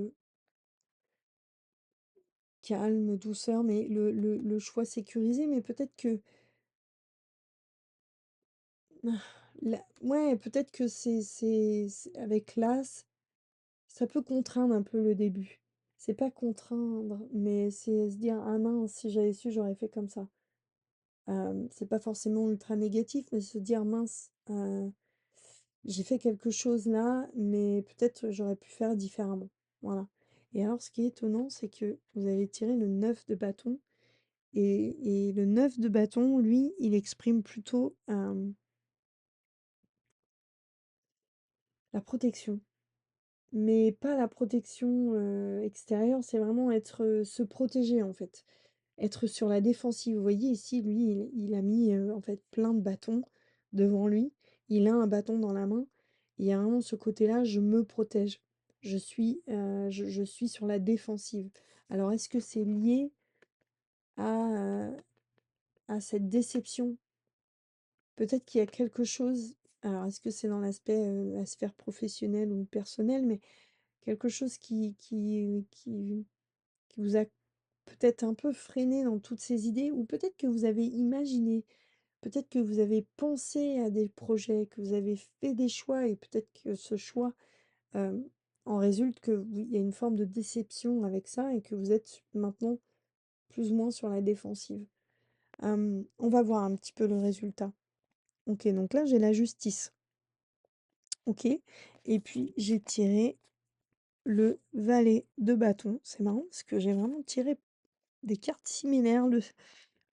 calme, douceur, mais le choix sécurisé. Mais peut-être que ouais, peut-être que c'est avec l'As, ça peut contraindre un peu le début. C'est pas contraindre, mais c'est se dire: «Ah mince, si j'avais su, j'aurais fait comme ça». C'est pas forcément ultra négatif, mais se dire: «Mince, j'ai fait quelque chose là, mais peut-être j'aurais pu faire différemment». Voilà. Et alors ce qui est étonnant, c'est que vous avez tiré le 9 de bâton, et le 9 de bâton, lui, il exprime plutôt, la protection. Mais pas la protection, extérieure, c'est vraiment être, se protéger, en fait. être sur la défensive. Vous voyez ici, lui, il a mis, en fait, plein de bâtons devant lui. Il a un bâton dans la main. Il y a vraiment ce côté-là, je me protège. Je suis sur la défensive. Alors, est-ce que c'est lié à, à cette déception? Peut-être qu'il y a quelque chose, alors est-ce que c'est dans l'aspect, la sphère professionnelle ou personnelle, mais quelque chose qui vous a peut-être un peu freiné dans toutes ces idées, ou peut-être que vous avez imaginé, peut-être que vous avez pensé à des projets, que vous avez fait des choix et peut-être que ce choix en résulte que il y a une forme de déception avec ça et que vous êtes maintenant plus ou moins sur la défensive. On va voir un petit peu le résultat. Ok, donc là j'ai la justice. Ok, et puis j'ai tiré le valet de bâton. C'est marrant parce que j'ai vraiment tiré des cartes similaires.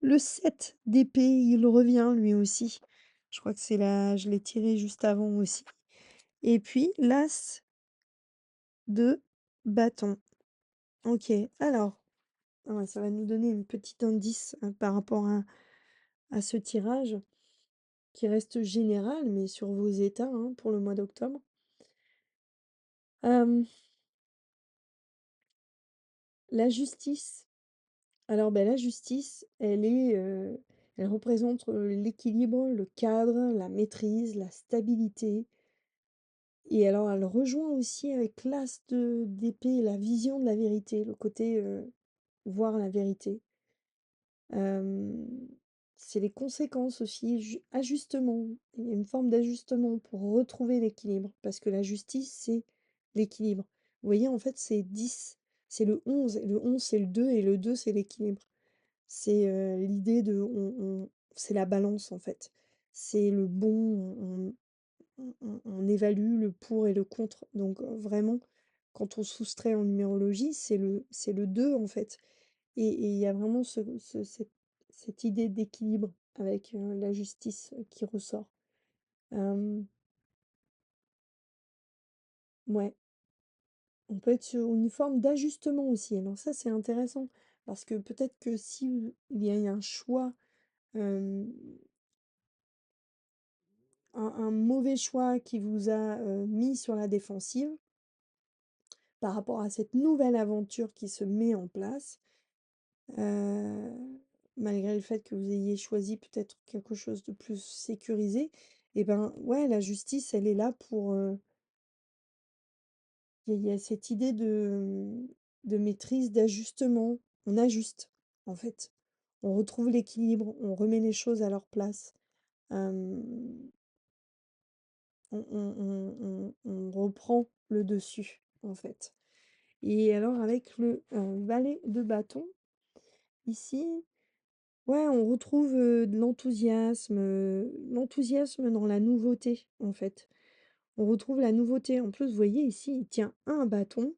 Le 7 d'épée, il revient lui aussi. Je crois que c'est là, je l'ai tiré juste avant aussi. Et puis l'as de bâton. Ok, alors, ça va nous donner un petit indice par rapport à ce tirage qui reste général, mais sur vos états hein, pour le mois d'octobre. La justice. Alors, ben, la justice, elle représente l'équilibre, le cadre, la maîtrise, la stabilité. Et alors, elle rejoint aussi avec l'as d'épée, la vision de la vérité, le côté voir la vérité. Hem, c'est les conséquences aussi, ajustement. Il y a une forme d'ajustement pour retrouver l'équilibre, parce que la justice, c'est l'équilibre. Vous voyez, en fait, c'est 10, c'est le 11 et le 11 c'est le 2 et le 2 c'est l'équilibre. C'est, l'idée de c'est la balance, en fait. C'est le bon, on évalue le pour et le contre. Donc, vraiment, quand on soustrait en numérologie, c'est le 2 en fait. Et il y a vraiment cette idée d'équilibre avec la justice qui ressort. Euh, ouais, on peut être sur une forme d'ajustement aussi. Alors ça, c'est intéressant parce que peut-être que si il y a un choix, euh, un mauvais choix qui vous a mis sur la défensive par rapport à cette nouvelle aventure qui se met en place, euh, malgré le fait que vous ayez choisi peut-être quelque chose de plus sécurisé, et ben ouais, la justice, elle est là pour... il y a cette idée de maîtrise, d'ajustement. On ajuste, en fait. On retrouve l'équilibre, on remet les choses à leur place. Euh, on reprend le dessus, en fait. Et alors, avec le valet de bâton, ici, ouais, on retrouve de l'enthousiasme dans la nouveauté, en fait. On retrouve la nouveauté. En plus, vous voyez ici, il tient un bâton.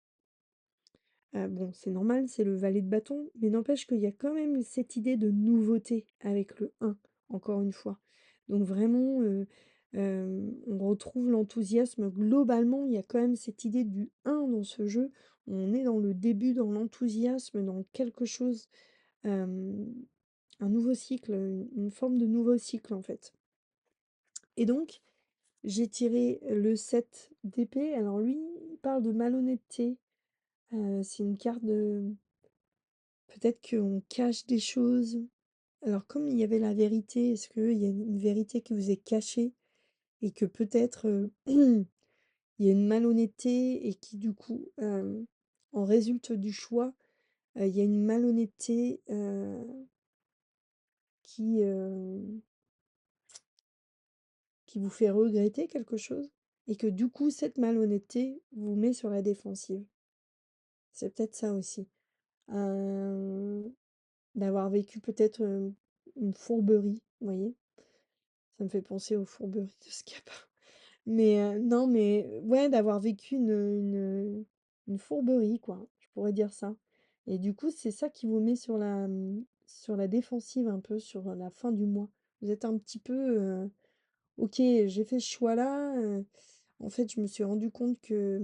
Bon, c'est normal, c'est le valet de bâton, mais n'empêche qu'il y a quand même cette idée de nouveauté avec le 1, encore une fois. Donc vraiment, on retrouve l'enthousiasme. Globalement, il y a quand même cette idée du 1 dans ce jeu. On est dans le début, dans l'enthousiasme, dans quelque chose, un nouveau cycle, une forme de nouveau cycle en fait. Et donc, j'ai tiré le 7 d'épée. Alors lui, il parle de malhonnêteté. C'est une carte de... Peut-être qu'on cache des choses. Alors, comme il y avait la vérité, est-ce qu'il y a une vérité qui vous est cachée et que peut-être il y a une malhonnêteté et qui, du coup, en résulte du choix, il y a une malhonnêteté qui, qui vous fait regretter quelque chose et que, du coup, cette malhonnêteté vous met sur la défensive. C'est peut-être ça aussi. Euh, D'avoir vécu peut-être une fourberie, vous voyez? Ça me fait penser aux fourberies de Scapin. Mais non, mais ouais, d'avoir vécu une fourberie, quoi. Je pourrais dire ça. Et du coup, c'est ça qui vous met sur la défensive un peu, sur la fin du mois. Vous êtes un petit peu, ok, j'ai fait ce choix-là. En fait, je me suis rendu compte que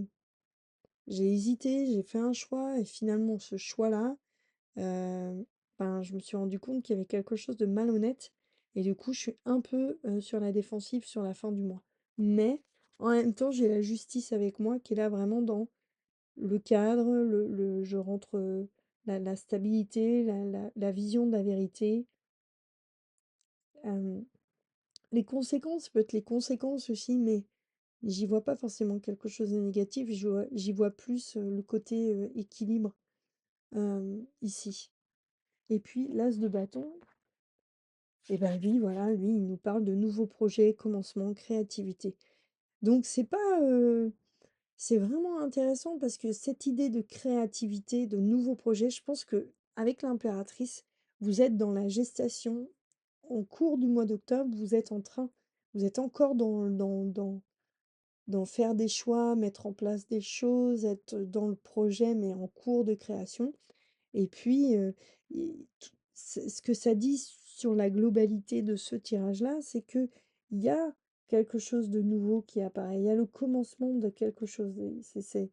j'ai hésité, j'ai fait un choix, et finalement, ce choix-là, ben, je me suis rendu compte qu'il y avait quelque chose de malhonnête et du coup, je suis un peu, sur la défensive sur la fin du mois. Mais en même temps, j'ai la justice avec moi qui est là vraiment dans le cadre, le je rentre, la stabilité, la vision de la vérité. Hem, les conséquences, peut-être les conséquences aussi, mais j'y vois pas forcément quelque chose de négatif, j'y vois plus, le côté, équilibre, ici. Et puis l'as de bâton, et ben lui, voilà, lui, il nous parle de nouveaux projets, commencement, créativité. Donc c'est pas, c'est vraiment intéressant parce que cette idée de créativité, de nouveaux projets, je pense que avec l'impératrice, vous êtes dans la gestation. En cours du mois d'octobre, vous êtes encore dans faire des choix, mettre en place des choses, être dans le projet, mais en cours de création. Et puis, ce que ça dit sur la globalité de ce tirage-là, c'est que il y a quelque chose de nouveau qui apparaît. Il y a le commencement de quelque chose. Et c'est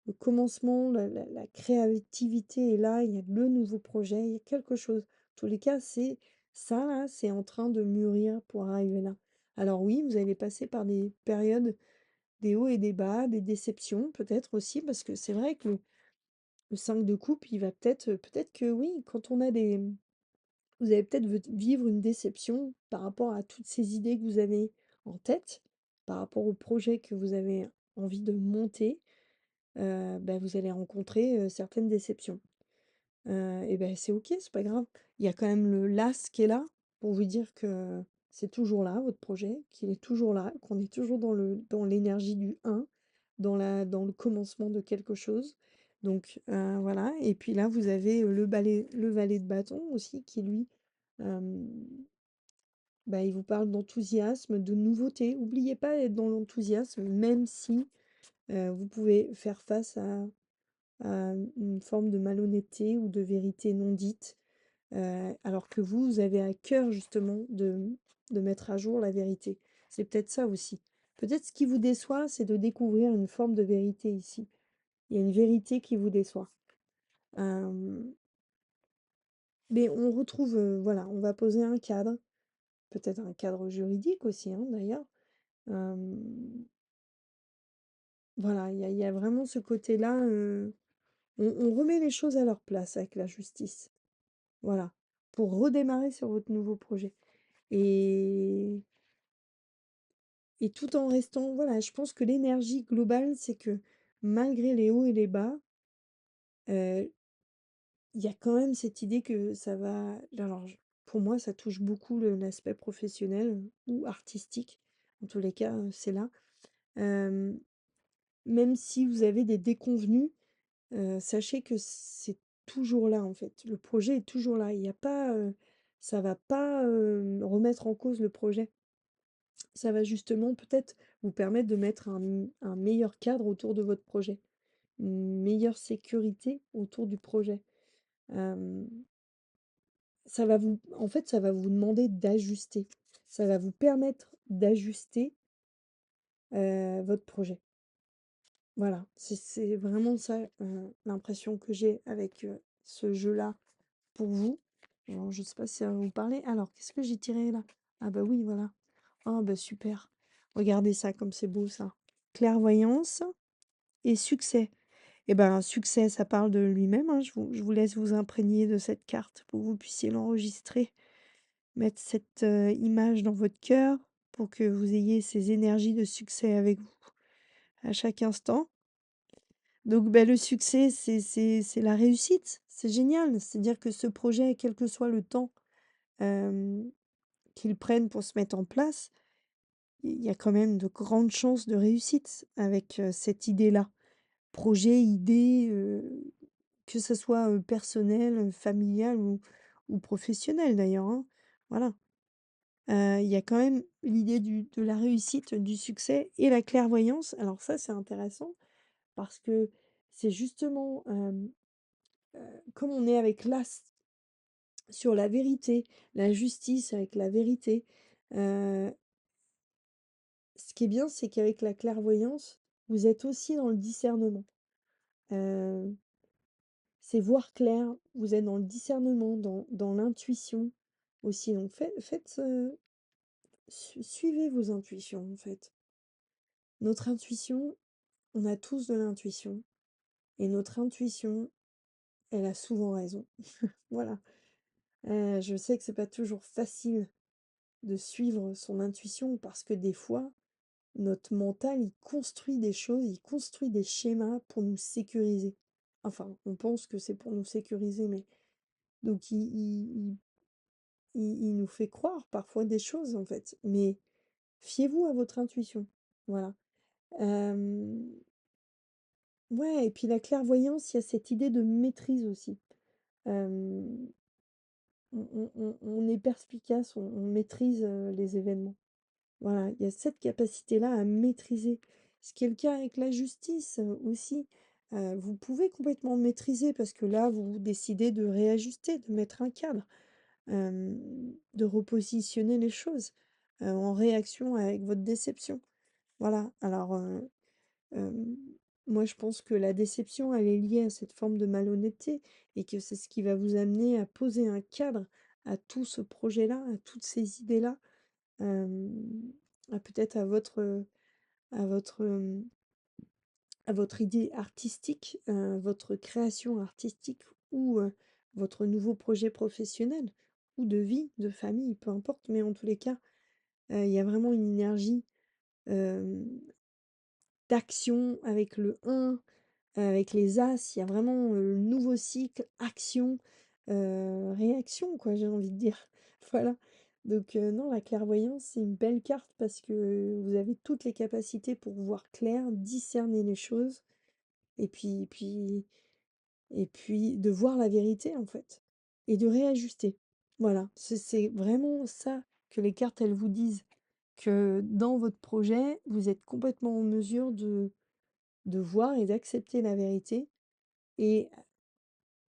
le commencement, la créativité est là, il y a le nouveau projet, il y a quelque chose. En tous les cas, c'est ça là, c'est en train de mûrir pour arriver là. Alors oui, vous allez passer par des périodes, des hauts et des bas, des déceptions peut-être aussi, parce que c'est vrai que le 5 de coupe, il va peut-être, peut-être que oui, quand on a des vous allez peut-être vivre une déception par rapport à toutes ces idées que vous avez en tête, par rapport au projet que vous avez envie de monter, bah, vous allez rencontrer, certaines déceptions. Et ben c'est OK, c'est pas grave. Il y a quand même le LAS qui est là pour vous dire que c'est toujours là, votre projet, qu'il est toujours là, qu'on est toujours dans l'énergie du un, dans le commencement de quelque chose. Donc voilà. Et puis là, vous avez le valet de bâton aussi qui lui, hem, bah, il vous parle d'enthousiasme, de nouveauté. N'oubliez pas d'être dans l'enthousiasme, même si vous pouvez faire face à une forme de malhonnêteté ou de vérité non dite. Alors que vous, vous avez à cœur justement de mettre à jour la vérité. C'est peut-être ça aussi. Peut-être ce qui vous déçoit, c'est de découvrir une forme de vérité ici. Il y a une vérité qui vous déçoit. Hem, mais on retrouve, voilà, on va poser un cadre, peut-être un cadre juridique aussi, hein, d'ailleurs. Hem, voilà, il y a vraiment ce côté-là, on remet les choses à leur place avec la justice. Voilà, pour redémarrer sur votre nouveau projet. Et Et tout en restant voilà, je pense que l'énergie globale, c'est que malgré les hauts et les bas, heu, il y a quand même cette idée que ça va alors j pour moi, ça touche beaucoup l'aspect professionnel ou artistique. En tous les cas, c'est là. Hem, même si vous avez des déconvenus, sachez que c'est toujours là, en fait. Le projet est toujours là. Il y a pas, ça va pas, remettre en cause le projet. Ça va justement peut-être vous permettre de mettre un meilleur cadre autour de votre projet, une meilleure sécurité autour du projet. Hem, ça va vous en fait, ça va vous demander d'ajuster. Ça va vous permettre d'ajuster, votre projet. Voilà, c'est vraiment ça, l'impression que j'ai avec, ce jeu-là pour vous. Alors je sais pas si ça va vous parler. Alors qu'est-ce que j'ai tiré là? Ah bah oui, voilà. Oh bah super. Regardez ça comme c'est beau ça. Clairvoyance et succès. Et ben, succès, ça parle de lui-même, hein. Je vous laisse vous imprégner de cette carte pour que vous puissiez l'enregistrer, mettre cette, image dans votre cœur pour que vous ayez ces énergies de succès avec vous à chaque instant. Donc, ben le succès, c'est la réussite. C'est génial. C'est-à-dire que ce projet, quel que soit le temps, hem, qu'il prenne pour se mettre en place, il y a quand même de grandes chances de réussite avec, cette idée-là. Projet, idée, que ce soit, personnel, familial ou professionnel d'ailleurs, hein. Voilà. Il y a quand même l'idée de la réussite, du succès et la clairvoyance. Alors ça, c'est intéressant parce que c'est justement, comme on est avec l'As sur la vérité, la justice avec la vérité, heu, ce qui est bien, c'est qu'avec la clairvoyance, vous êtes aussi dans le discernement. Heu c'est voir clair, vous êtes dans le discernement, dans l'intuition aussi, donc faites, suivez vos intuitions, en fait. Notre intuition, on a tous de l'intuition et notre intuition, elle a souvent raison. Voilà, je sais que c'est pas toujours facile de suivre son intuition parce que des fois, notre mental, il construit des choses, il construit des schémas pour nous sécuriser. Enfin, on pense que c'est pour nous sécuriser, mais donc il nous fait croire parfois des choses, en fait. Mais fiez-vous à votre intuition. Voilà. Hem, ouais et puis la clairvoyance, il y a cette idée de maîtrise aussi. Hem, on est perspicace, on maîtrise, les événements. Voilà, il y a cette capacité-là à maîtriser. Ce qui est le cas avec la justice, aussi. Vous pouvez complètement maîtriser parce que là, vous décidez de réajuster, de mettre un cadre, de repositionner les choses, en réaction avec votre déception. Voilà, alors, hem, moi je pense que la déception, elle est liée à cette forme de malhonnêteté et que c'est ce qui va vous amener à poser un cadre à tout ce projet-là, à toutes ces idées-là. Hem, peut-être à votre, à votre idée artistique, votre création artistique ou, votre nouveau projet professionnel ou de vie, de famille, peu importe, mais en tous les cas, il y a vraiment une énergie, hem, d'action avec le 1, avec les As, il y a vraiment, le nouveau cycle, action, réaction quoi, j'ai envie de dire. Voilà. Donc non, la clairvoyance, c'est une belle carte parce que vous avez toutes les capacités pour voir clair, discerner les choses et puis de voir la vérité, en fait et de réajuster. Voilà, c'est vraiment ça que les cartes, elles vous disent, que dans votre projet, vous êtes complètement en mesure de voir et d'accepter la vérité et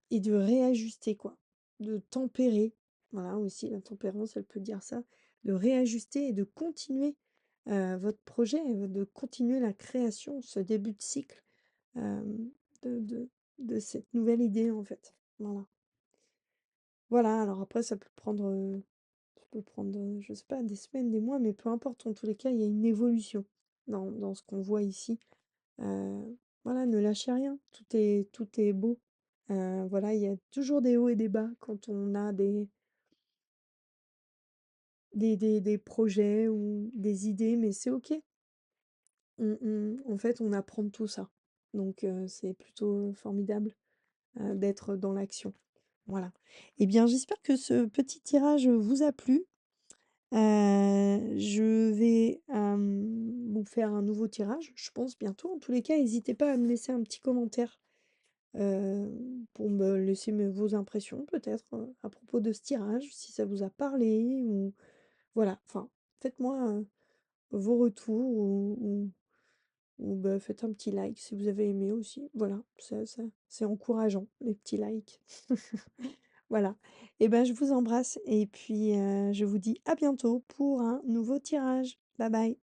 de réajuster quoi, de tempérer. Voilà aussi la tempérance, elle peut dire ça, de réajuster et de continuer, votre projet, de continuer la création, ce début de cycle, hem, de cette nouvelle idée en fait. Voilà. Voilà, alors après ça peut prendre, je sais pas, des semaines, des mois, mais peu importe, en tous les cas, il y a une évolution dans ce qu'on voit ici. Voilà, ne lâchez rien, tout est beau. Voilà, il y a toujours des hauts et des bas quand on a des projets ou des idées, mais c'est OK. En fait, on apprend de tout ça. Donc c'est plutôt formidable, d'être dans l'action. Voilà. Eh bien, j'espère que ce petit tirage vous a plu. Je vais, vous faire un nouveau tirage, je pense bientôt. En tous les cas, n'hésitez pas à me laisser un petit commentaire, pour me laisser vos impressions peut-être, à propos de ce tirage, si ça vous a parlé ou voilà, enfin, faites-moi, vos retours ou bah, faites un petit like si vous avez aimé aussi. Voilà, ça c'est encourageant, les petits likes. Voilà. Et ben, je vous embrasse et puis, je vous dis à bientôt pour un nouveau tirage. Bye bye.